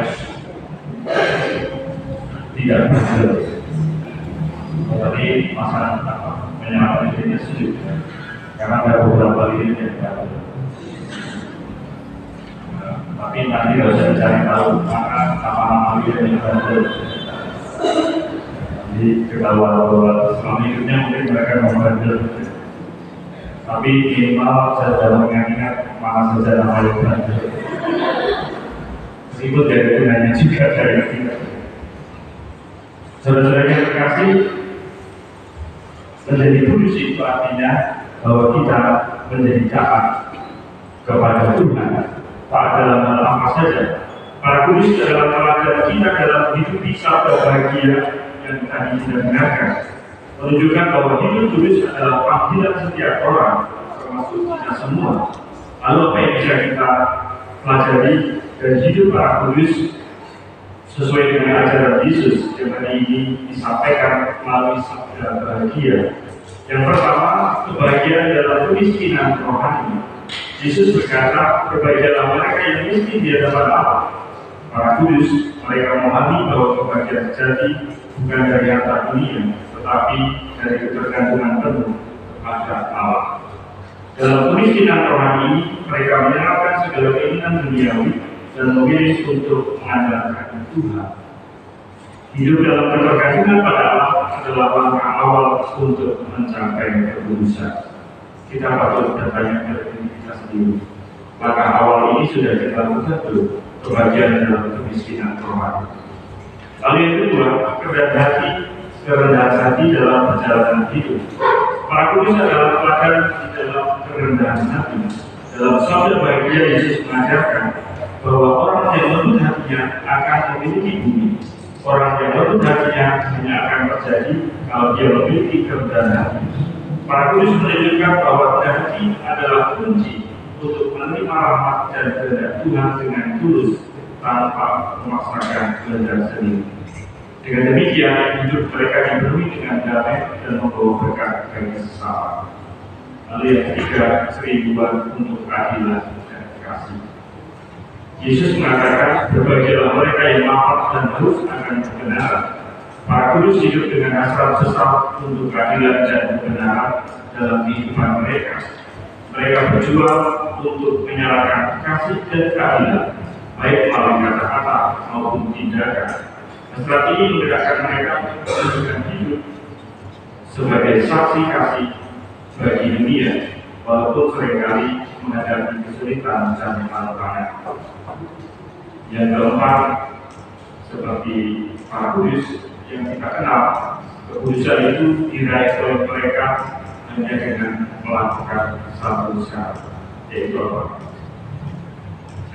tidak benar. Tadi masalah apa? Menyalakan dirinya sendiri, karena ada beberapa diri yang tidak. Tapi nanti kalau saya cari tahu maka nama-nama diri yang benar. Jadi ketahuan bahwa selama hidupnya mungkin mereka membandel, tapi minimal saya sudah mengingat mana saja nama yang bandel. Meskipun dari gunanya juga saya tidak. Saudara-saudara yang terkasih, menjadi kudus itu artinya bahwa kita menjadi taat kepada Tuhan, taat dalam hal apa saja. Para kudus adalah teladan kita dalam hidup sabda bahagia yang tadi sudah dengarkan, menunjukkan bahwa hidup kudus adalah panggilan setiap orang, termasuk kita semua. Lalu apa yang bisa kita pelajari dari hidup para kudus sesuai dengan ajaran Yesus yang hari ini disampaikan melalui sabda bahagia? Yang pertama, kebahagiaan dalam kemiskinan rohani. Yesus berkata, berbahagialah mereka yang miskin di hadapan Allah. Para kudus, mereka memahami bahwa kebahagiaan sejati bukan dari harta dunia, tetapi dari ketergantungan penuh kepada Allah. Dalam kemiskinan rohani ini, mereka menyerahkan segala keinginan duniawi dan memilih untuk mengandalkan Tuhan. Hidup dalam ketergantungan pada Allah adalah langkah awal untuk mencapai kekudusan. Kita patut bertanya kepada diri kita sendiri, langkah awal ini sudah kita lakukan belum? Kebahagiaan dalam kemiskinan rohani. Lalu yang kedua, kerendahan hati dalam perjalanan hidup. Para kudus adalah teladan di dalam kerendahan hati. Dalam sabda bahagia Yesus mengajarkan bahwa orang yang lembut hatinya akan memiliki bumi. Orang yang lembut hatinya hanya akan terjadi kalau dia memiliki kerendahan hati. Para kudus menunjukkan bahwa rendah hati adalah kunci untuk menerima rahmat dan kehendak Tuhan dengan tulus tanpa memaksakan kehendak sendiri. Dengan demikian, hidup mereka dipenuhi dengan damai dan membawa berkat bagi sesama. Lalu yang ketiga, kerinduan untuk keadilan dan kasih. Yesus mengatakan, berbahagialah mereka yang lapar dan haus akan kebenaran. Para kudus hidup dengan hasrat sesat untuk keadilan dan kebenaran dalam kehidupan mereka. Mereka berjuang untuk menyalakan kasih dan keadilan, baik melalui kata-kata maupun tindakan. Hasrat ini menggerakkan mereka untuk menunjukkan hidup sebagai saksi kasih bagi dunia, walaupun seringkali menghadapi kesulitan dan tantangan. Yang keempat, seperti para kudus yang kita kenal, kekudusan itu diraih oleh mereka hanya dengan melakukan satu syarat, yaitu apa?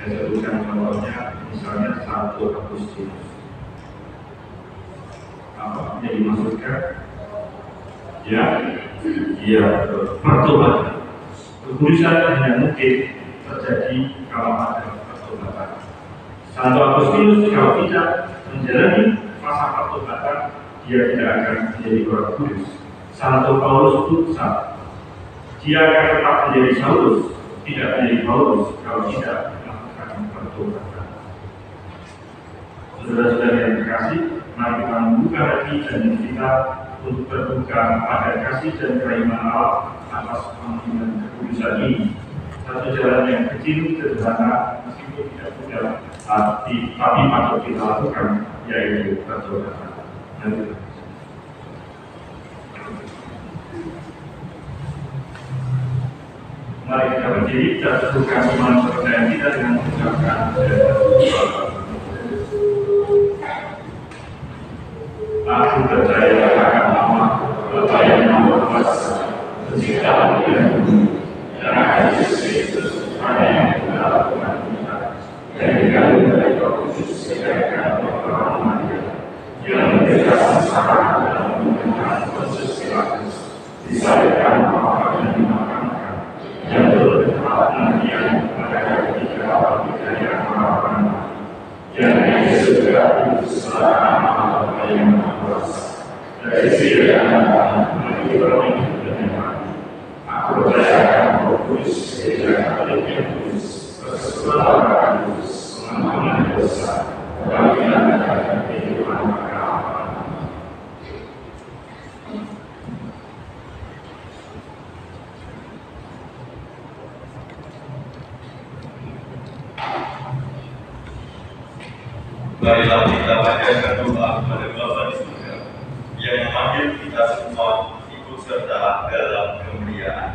Saya sebutkan contohnya, misalnya 1 Agustinus. Apa yang dimaksudkan? pertobatan. Kekudusan hanya mungkin terjadi kalau ada pertobatan. Santo Agustinus kalau tidak menjalani masa pertobatan, dia tidak akan menjadi orang kudus. Santo Paulus pun sama. Dia akan tetap menjadi Saulus, tidak menjadi Paulus kalau tidak melakukan pertobatan. Saudara-saudara yang terkasih, mari kita membuka hati dan kita untuk terbuka pada kasih dan kerahiman Allah atas panggilan kekudusan ini. Satu jalan yang kecil, sederhana, meskipun tidak mudah, tapi patut kita lakukan, yaitu pertobatan. Mari kita berdiri dan teguhkan iman kepercayaan kita dengan mengucapkan aku percaya akan Allah, Bapa yang Maha Kuasa, Pencipta dan Yesus Kristus, Anak yang melakukan kita, dan dikandung dari Roh Kudus, sedangkan orang yang memberikan saran dalam memberikan proses Pilatus, disalibkan dan dimakamkan, yang berbentuk kemudian pada ketika yang harapan, yang dari surga itu selama Bapa yang Maha Kuasa, dari sini akan menuju berlindung dengan aku percaya Roh Kudus, Gereja Katolik yang kudus, persekutuan kudus, pengampunan dosa, kebahagiaan dan kehidupan kekal. Marilah kita panjatkan doa kepada Bapa di surga, yang memanggil kita semua ikut serta dalam kemuliaan.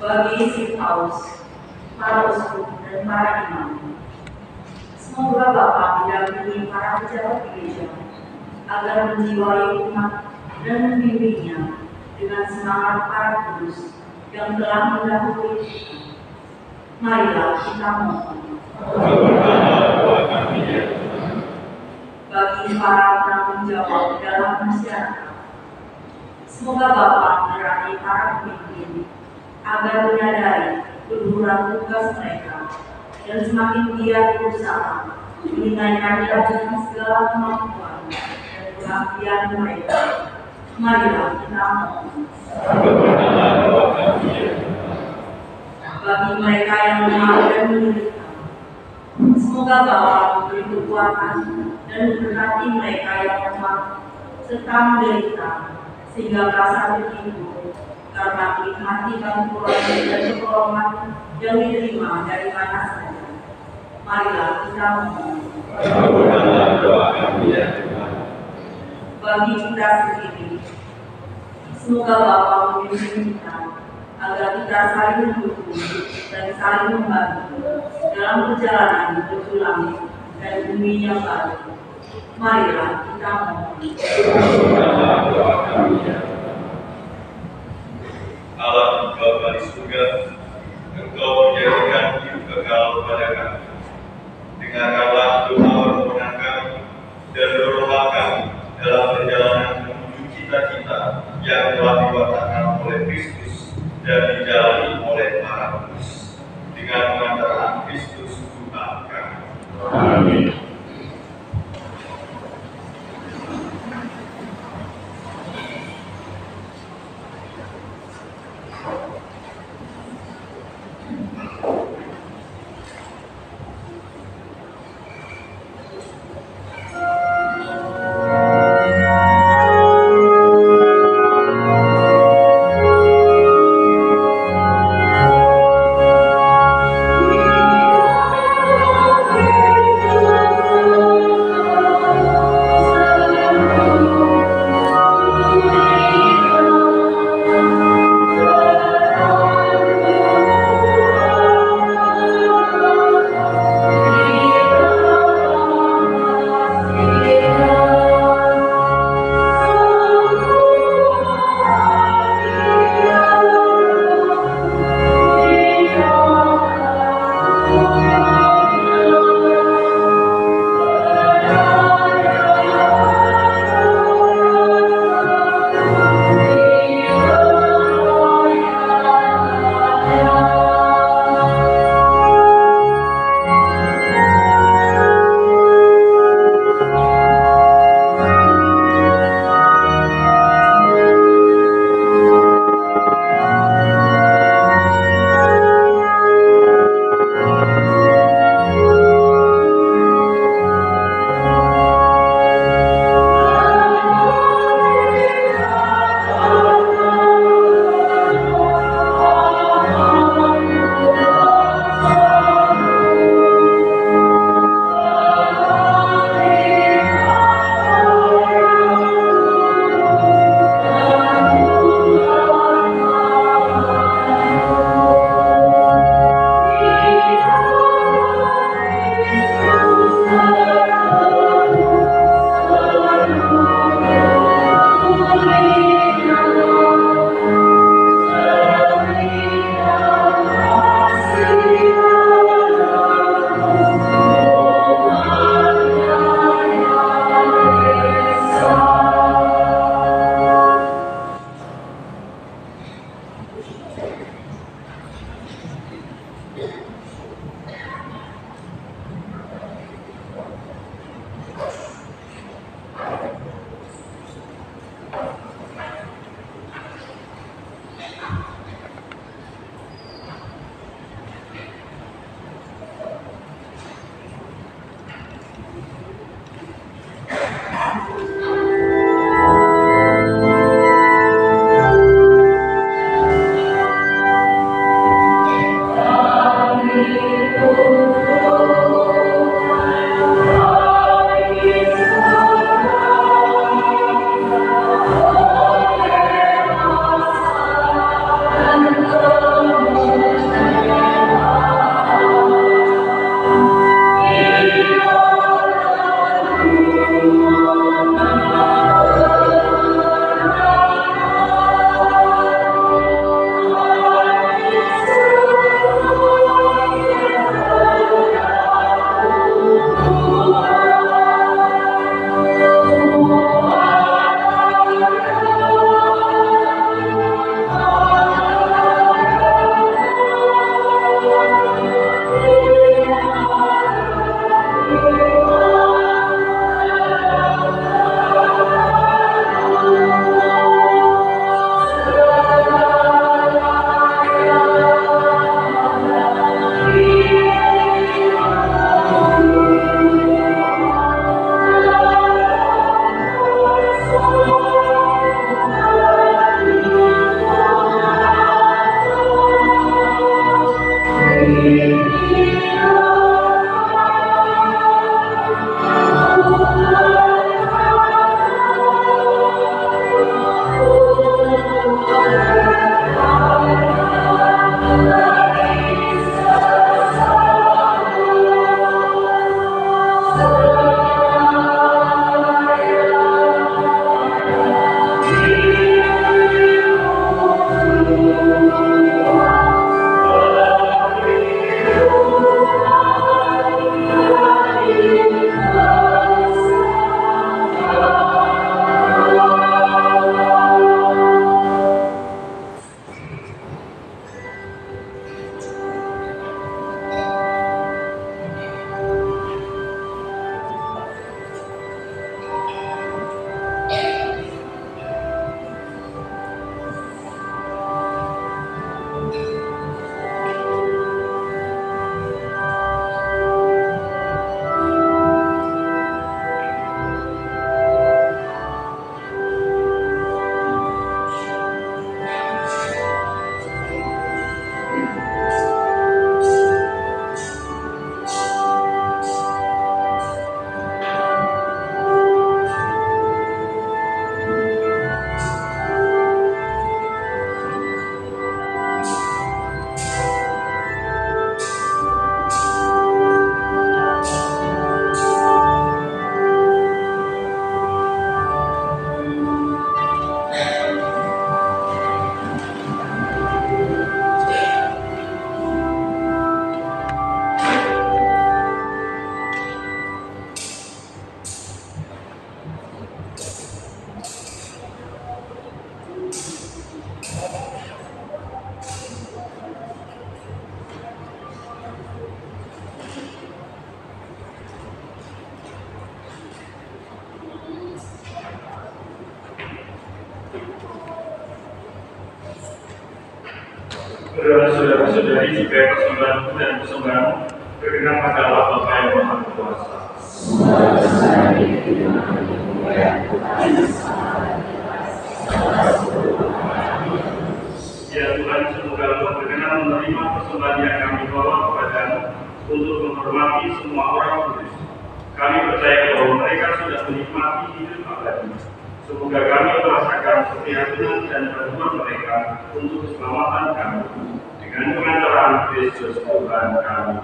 Bagi si Paus, para uskup dan para imam, semoga Bapa mendampingi para pejabat gereja agar menjiwai umat dan membimbingnya dengan semangat para kudus yang telah mendahului kita. Marilah kita mohon. Bagi para penanggung jawab dalam masyarakat, semoga Bapa menerangi para pemimpin agar menyadari keluhuran tugas mereka dan semakin giat berusaha menunaikannya dengan segala kemampuan dan pengabdian mereka. Marilah kita mohon. Bagi mereka yang lemah dan menderita, semoga Bapa memberi kekuatan dan memberkati mereka yang lemah serta menderita, sehingga merasa terhibur karena menikmati bantuan dan pertolongan yang diterima dari mana saja. Marilah kita mohon. Bagi kita sendiri, semoga Bapa membimbing kita agar kita saling mendukung dan saling membantu dalam perjalanan menuju langit dan bumi yang baru. Marilah kita mohon. Allah Bapa di surga, Engkau menjadikan hidup kekal pada kami. Dengarkanlah doa permohonan kami dan doronglah kami dalam perjalanan menuju cita-cita yang telah diwatakan oleh Kristus dan dijalani oleh para kudus, dengan pengantaran Kristus Tuhan kami. Amin. saudara-saudari supaya persembahan dan persembahan berkenan pada Allah Bapa yang Maha Kuasa. Ya Tuhan, semoga Engkau berkenan menerima persembahan yang kami bawa kepadamu untuk menghormati semua orang kudus. Kami percaya bahwa mereka sudah menikmati hidup abadi. Semoga kami merasakan keprihatinan dan bantuan mereka untuk keselamatan kami. Dengan pengantaran Kristus Tuhan kami.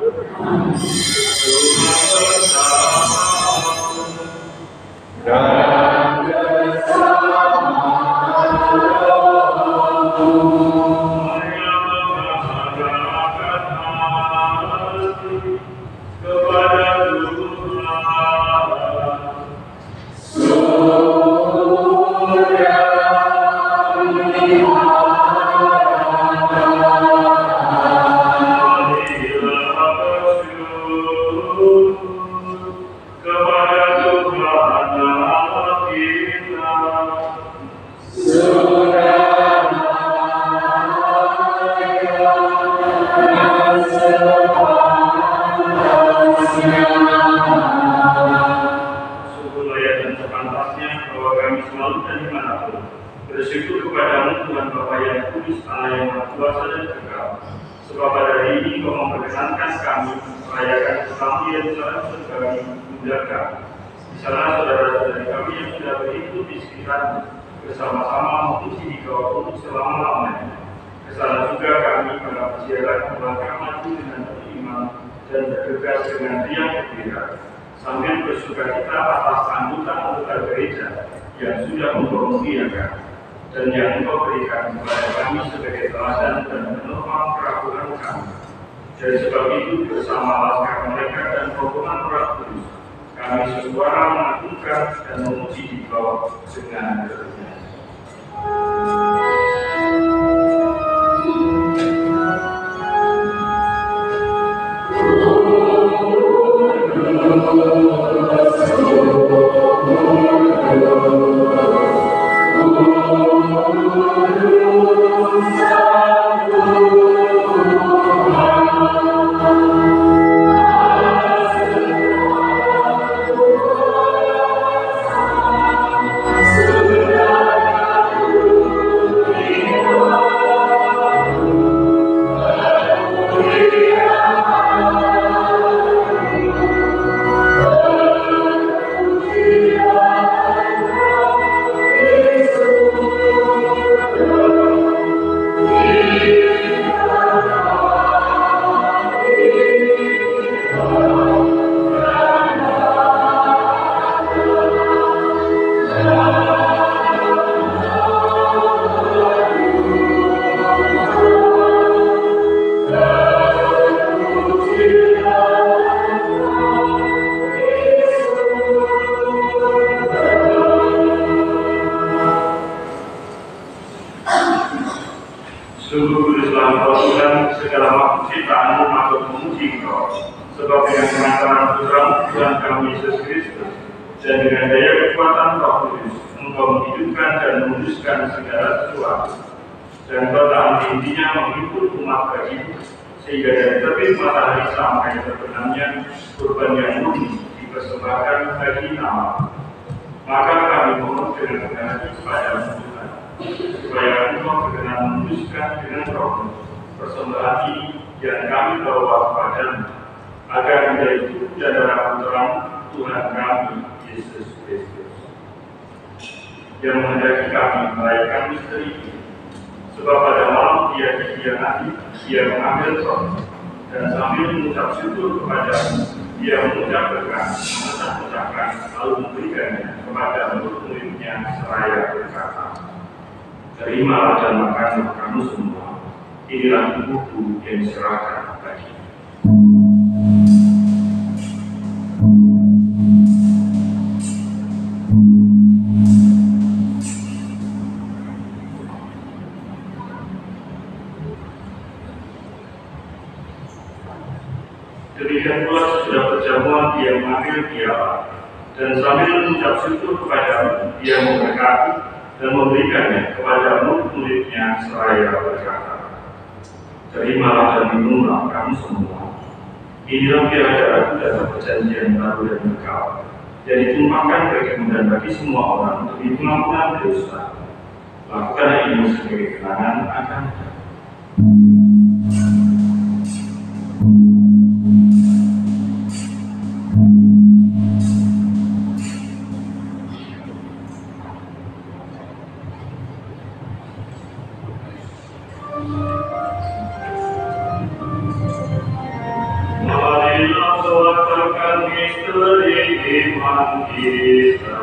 Bersyukur kepadamu Tuhan Bapa yang kudus, Allah yang Maha Kuasa dan kekal. Sebab pada hari ini Kau memperkenankan kami merayakan kebaktian Yerusalem sebagai bunda kami. Di sana saudara-saudari kami yang sudah berhidup di sekitarnya bersama-sama memuji di Kau untuk selama-lamanya. Kesana juga kami para peziarah melangkah maju dengan beriman dan bergegas dengan riang gembira sambil bersukacita atas anggota-anggota gereja yang sudah mempermuliakan dan yang Engkau berikan kepada kami sebagai teladan dan penopang keraguan kami. Dan sebab itu bersama laskar mereka dan rombongan Roh Kudus, kami sesuara mengagungkan dan memuji di Kau dengan kerendahan. Sungguh kuduslah Engkau Tuhan, segala makhluk ciptaan-Mu patut memuji Engkau. Sebab dengan pengantaran Putra-Mu Tuhan kami Yesus Kristus dan dengan daya kekuatan Roh Kudus, Engkau menghidupkan dan menguduskan segala sesuatu. Dan Engkau tak henti-hentinya menghimpun umat bagimu, sehingga dari terbit matahari sampai terbenamnya kurban yang murni dipersembahkan bagi nama. Maka kami mohon dengan hati kepada Tuhan, supaya Engkau berkenan memutuskan dengan Roh persembahan ini yang kami bawa kepadamu, agar menjadi tubuh dan darah Putra-Mu Tuhan kami Yesus Kristus, yang menghendaki kami merayakan misteri ini. Sebab pada malam Dia dikhianati, Dia mengambil roh, dan sambil mengucap syukur kepada-Mu, Dia mengucap berkat, mengucapkan, lalu memberikannya kepada murid-muridnya seraya berkata, "Terimalah dan makanlah kamu semua, inilah tubuhku yang diserahkan bagi." Demikian pula sesudah perjamuan Dia mengambil piala, dan sambil mengucap syukur kepada-Mu, Dia memberkati dan memberikannya kepada murid-muridnya seraya berkata, Terimalah dan minumlah kamu semua. Inilah kira darahku dalam perjanjian baru dan kekal, yang ditumpahkan bagimu dan bagi semua orang untuk pengampunan dosa. Lakukanlah ini sebagai kenangan akan marilah solatkan misteri iman kita.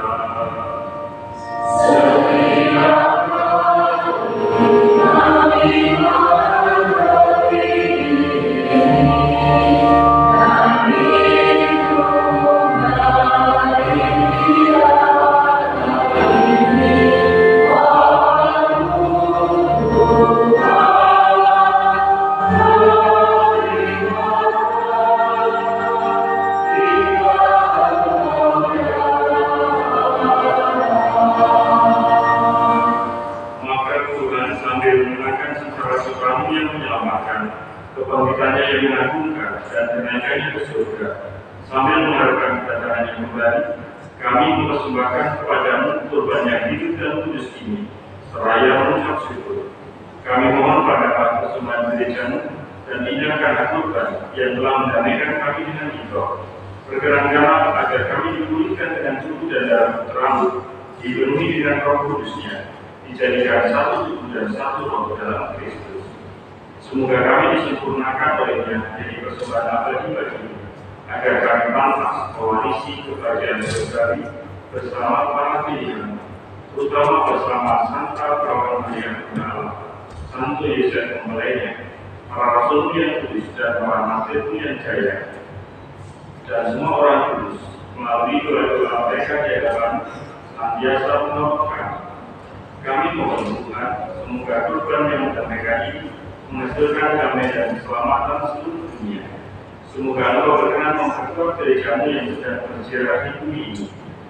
Kebangkitannya yang mengagumkan dan kenaikannya ke surga, sambil mengharapkan kedatangannya kembali, kami mempersembahkan kepadamu kurban yang hidup dan kudus ini, seraya mengucap syukur. Kami mohon pada persembahan gerejamu dan indahkan kurban yang telah mendamaikan kami dengan Engkau. Berkenan-kenan agar kami dipulihkan dengan tubuh dan darah terang, dipenuhi dengan Roh Kudusnya, dijadikan satu tubuh dan satu roh dalam Kristus. Semoga kami disempurnakan olehnya jadi persembahan abadi bagimu, agar kami pantas mewarisi kebahagiaan surgawi bersama para pilihan, terutama bersama Santa Perawan Maria Bunda Allah, Santo Yosef Pembelainya, para rasul yang kudus dan para nabi yang jaya, dan semua orang kudus melalui doa-doa mereka di hadapan senantiasa menolong kami. Kami mohon Tuhan, semoga kurban yang mendamaikan ini menghasilkan damai dan keselamatan seluruh dunia. Semoga Engkau berkenan memperkuat gerejamu yang sedang berziarah di bumi ini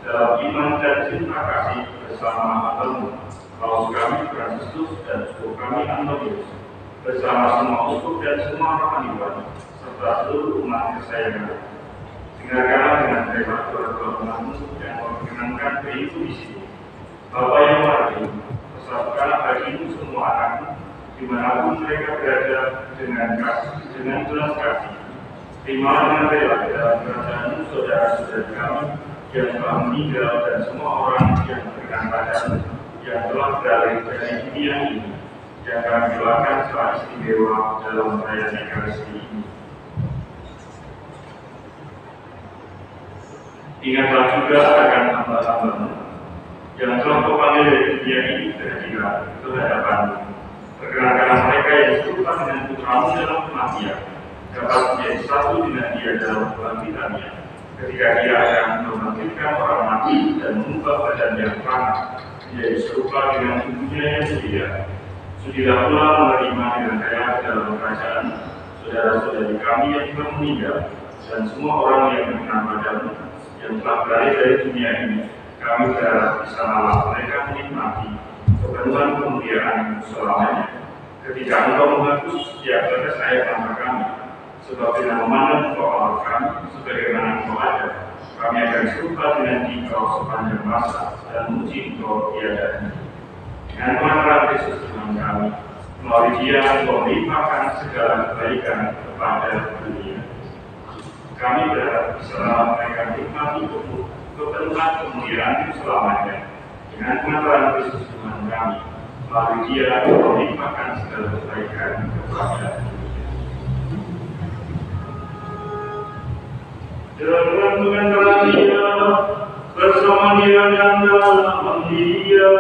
dalam iman dan cinta kasih bersama Allahmu, Paus kami Fransiskus dan uskup kami Antonius, bersama semua uskup dan semua rohaniwan serta seluruh umat kesayangan. Dengarkanlah dengan terima doa-doa umatmu yang memperkenankan kehidupan di sini. Bapa yang mati, persatukanlah bagimu semua anakmu, dimanapun mereka berada dengan belas kasih. Terima dengan rela dalam kerajaan saudara-saudara kami yang telah meninggal dan semua orang yang berkenan padamu, yang telah beralih dari dunia ini, yang kami doakan secara istimewa dalam perayaan Ekaristi ini. Ingatlah juga akan hamba-hambamu yang telah kau panggil dari dunia ini kehadiran ke hadapanmu. Perkenankanlah mereka yang serupa dengan putramu dalam kematian dapat menjadi satu dengan dia dalam kebangkitannya, ketika dia akan membangkitkan orang mati dan mengubah badan yang fana menjadi serupa dengan tubuhnya yang mulia. Sudilah pula menerima dengan kaya dalam kerajaan saudara-saudari kami yang telah meninggal dan semua orang yang berkenan padamu yang telah beralih dari dunia ini. Kami berharap di sanalah mereka menikmati kepenuhan kemuliaan selamanya. Ketika Engkau menghapus setiap tetes air mata kami, sebab dengan memandang Engkau Allah kami sebagaimana Engkau ada, kami akan serupa dengan Engkau sepanjang masa dan memuji Engkau tiada henti. Dengan pengakuan Kristus Tuhan kami, melalui Dia Engkau melimpahkan segala kebaikan kepada dunia. Kami berharap bisa mereka menikmati kepenuhan kemuliaan selamanya. Dengan pengakuan Kristus Tuhan kami, melalui Dia Engkau melimpahkan segala kebaikan kepada dunia. Dengan Dia, bersama Dia dan dalam Dia,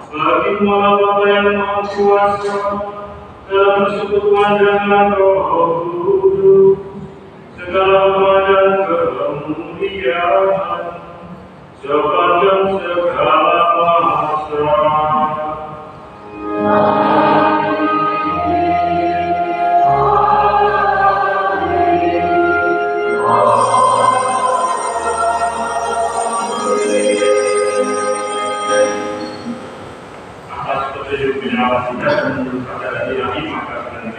bagi maha Bapa yang Maha Kuasa, dalam persekutuan dengan Roh Kudus, segala hormat dan kemuliaan sepanjang segala masa. Atas petunjuk penyelamat kita dan menurut kata ilahi, maka dengan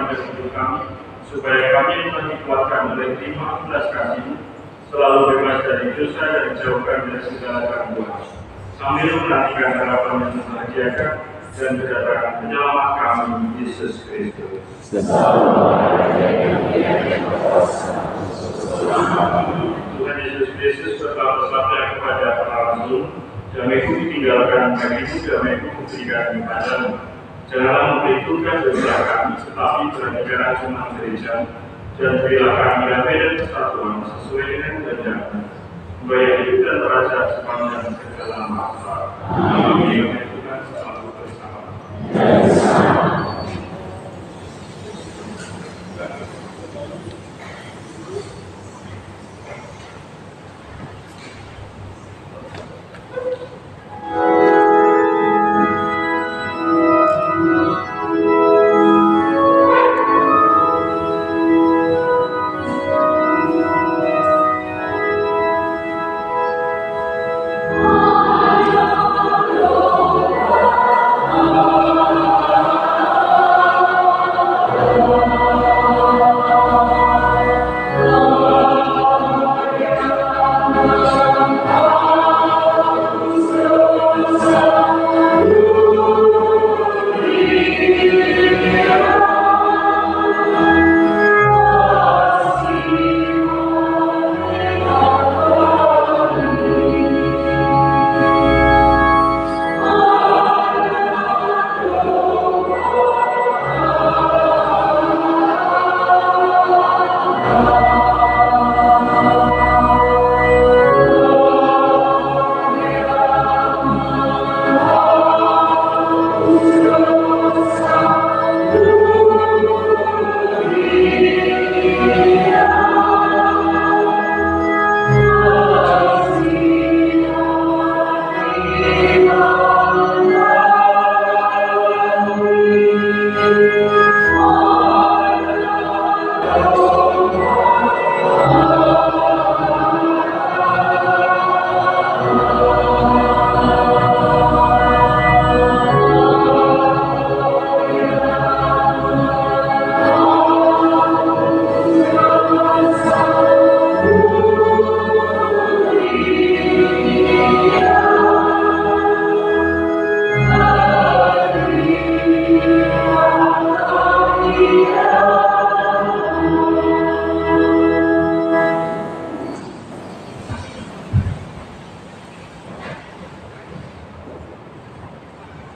dan hidup kami, supaya kami telah dikuatkan oleh iman belas kasih, selalu bebas dari dosa dan dijauhkan dari segala gangguan, sambil menantikan harapan yang membahagiakan dan kedatangan penyelamat kami, Yesus Kristus. Tuhan Yesus Kristus bersabda kepada para rasul, damai-Ku ditinggalkan bagimu, damai-Ku kuberikan kepadamu. Janganlah memperhitungkan dosa kami, tetapi perhatikan cuma gereja, dan berilah kami damai dan persatuan sesuai dengan kehendak-Mu, supaya hidup dan raja sepanjang segala masa. Amin. Tuhan selalu bersama.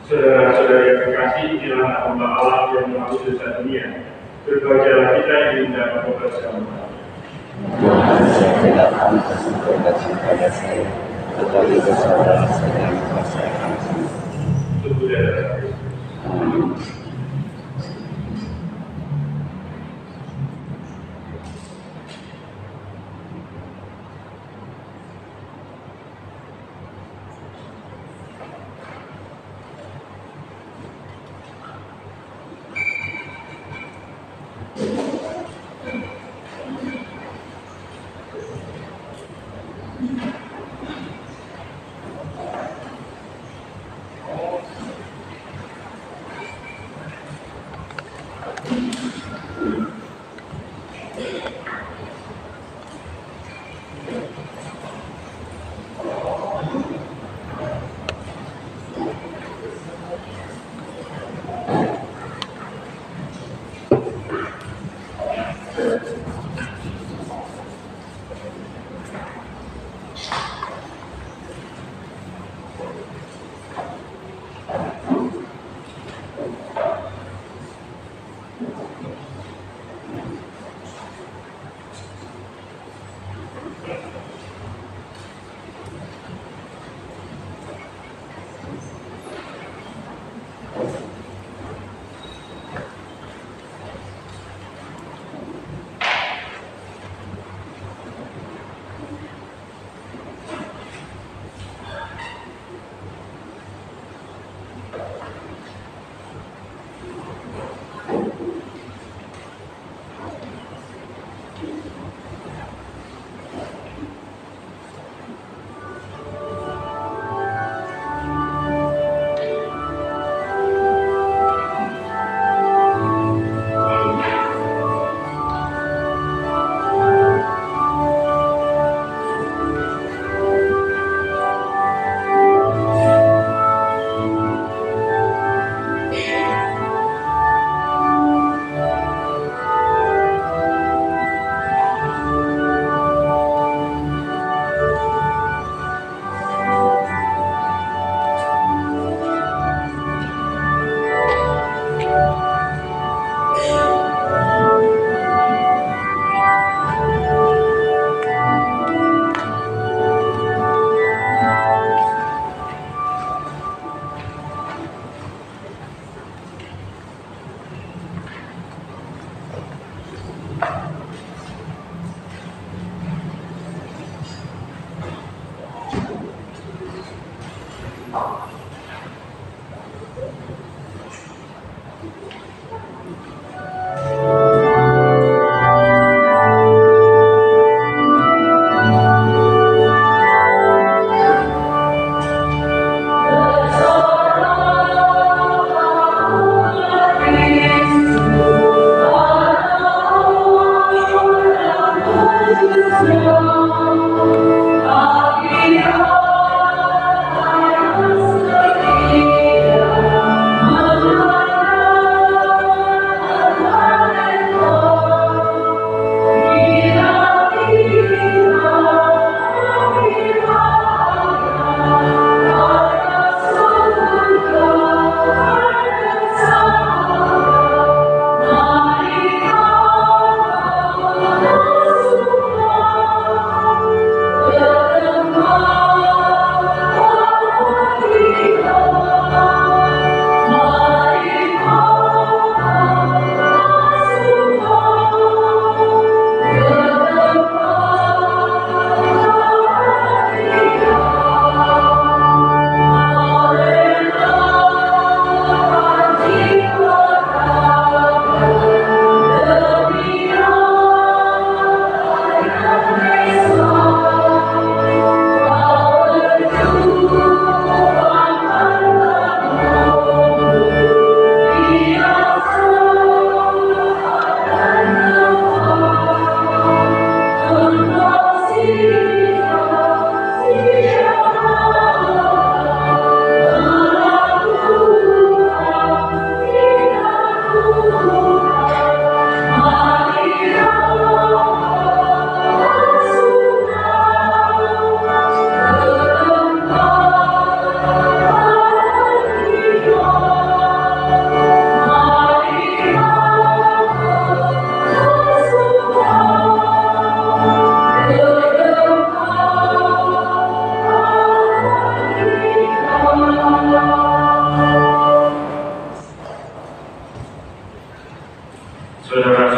Saudara-saudara yang terkasih, inilah hamba Allah yang mengaku dosa dunia. Berbahagialah kita yang diundang untuk bersama. Tuhan, saya tidak pantas untuk datang pada saya, tetapi bersaudara saja yang saya akan. Tunggu darah.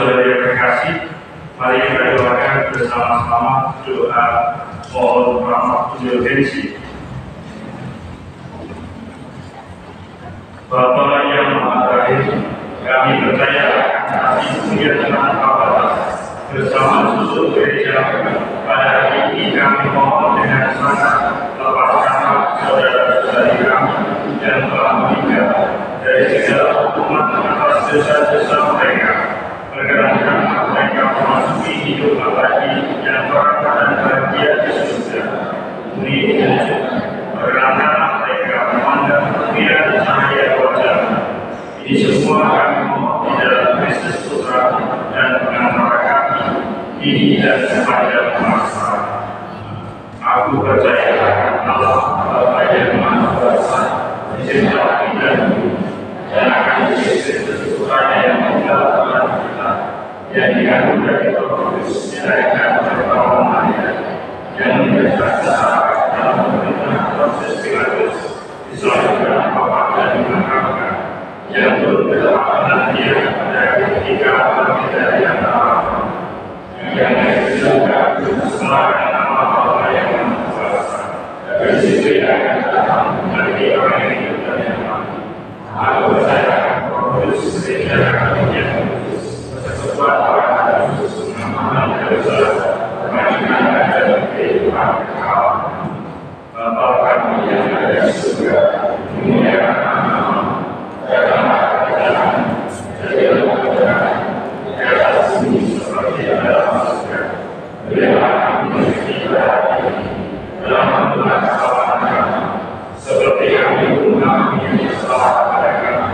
saudara yang terkasih, mari kita doakan bersama-sama doa mohon rahmat indulgensi. Bapa yang Maha Baik, kami percaya hati mulia Tuhan Bapa bersama seluruh gereja pada hari ini kami mohon dengan sangat lepaskan saudara-saudari kami yang telah meninggal dari segala hukuman atas dosa-dosa mereka. Perkenankan mereka memasuki hidup abadi yang berkah dan bahagia di surga. Bumi tunjuk, perkenankan mereka memandang kemuliaan cahaya wajah. Ini semua kami mohon di dalam Kristus Putra dan pengantara kami, ini dan sepanjang masa. Aku percaya Allah Bapa yang Maha Kuasa, Pencipta dan Bumi, dan akan Kristus Putranya yang tinggal dalam kita, yang dikandung dari Roh Kudus, dilahirkan bersama Maria, yang berkata dalam pemerintahan proses Pilatus, disalibkan Bapa dan dimakamkan, yang turun ke dalam Dia pada ketika bangkit dari antara yang juga bersama nama Bapa yang Maha Kuasa, dari situ yang akan datang bagi orang yang hidup dan yang mati. Aku percaya Roh Kudus secara yang kudus, sesuatu orang kudus nama dan dosa, kebaikan dan kehidupan kekal. Bapa kami yang ada di surga, dimuliakan namamu, datanglah kerajaan-Mu, jadilah kehendakmu di atas bumi seperti di dalam surga. Berilah kami rezeki pada hari ini, dalam ampunan kesalahan kami, seperti kami pun mengampuni yang bersalah kepada kami,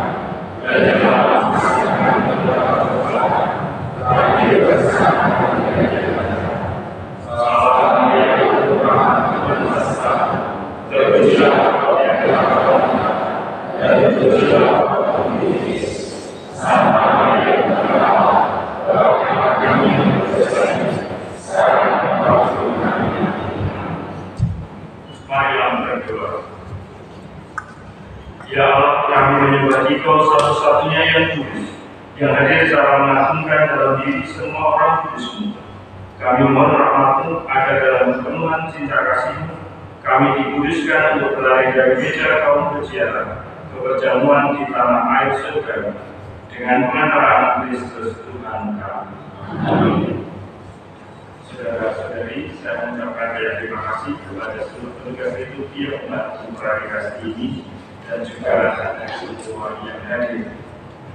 dan janganlah kami mendapat kebaikan, tetapi bebaskan kami dari jahat. Salam Maria, penuh rahmat, Tuhan beserta, terpujilah Engkau di antara perempuan, dan terpujilah Engkau di Yesus. Santa Maria, penuh rahmat, doakanlah kami yang berdosa, sekarang dan waktu kami mati. Marilah berdoa. Ya Allah, kami menyembah Engkau satu-satunya yang kudus, yang hadir secara mengagumkan dalam diri semua orang kudus-Mu. Kami mohon rahmat-Mu agar dalam penuhan cinta kasih-Mu, kami dikuduskan untuk berlari dari meja kaum peziarah ke perjamuan di tanah air surga dengan pengantaran Kristus Tuhan kami. Amin. Saudara-saudari, saya mengucapkan banyak terima kasih kepada seluruh petugas liturgi yang membantu klarifikasi ini dan juga anak semua yang hadir.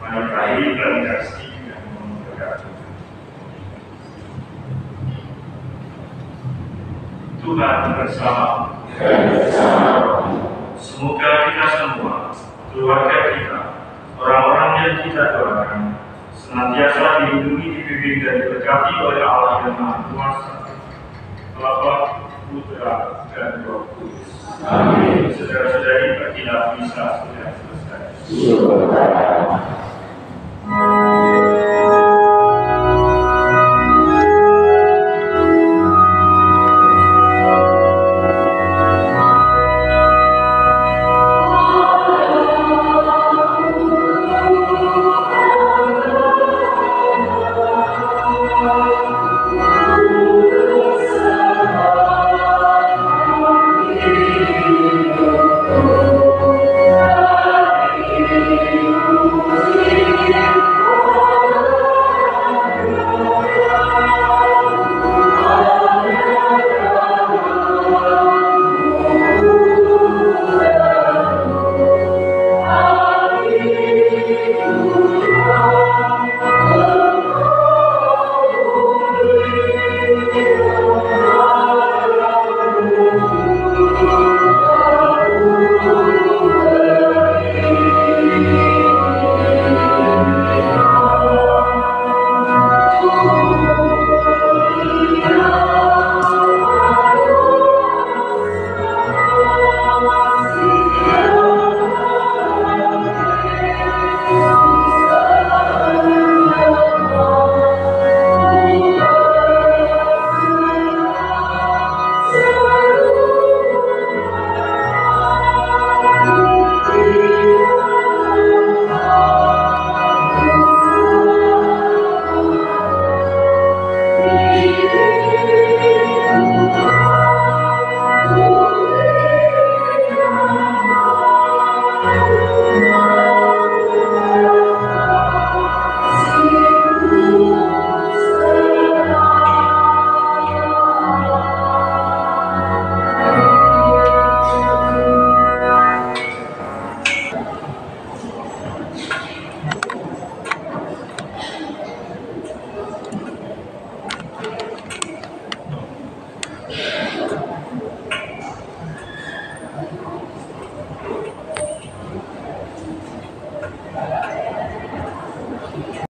Mari kita klarifikasi dan memberkati. Tuhan bersama. Semoga kita semua, keluarga kita, orang-orang yang kita doakan, senantiasa dilindungi, dibimbing dan diberkati oleh Allah yang Maha Kuasa, Bapa, Putra, dan Roh Kudus. Amin. Saudara-saudari, bagilah misa sudah selesai.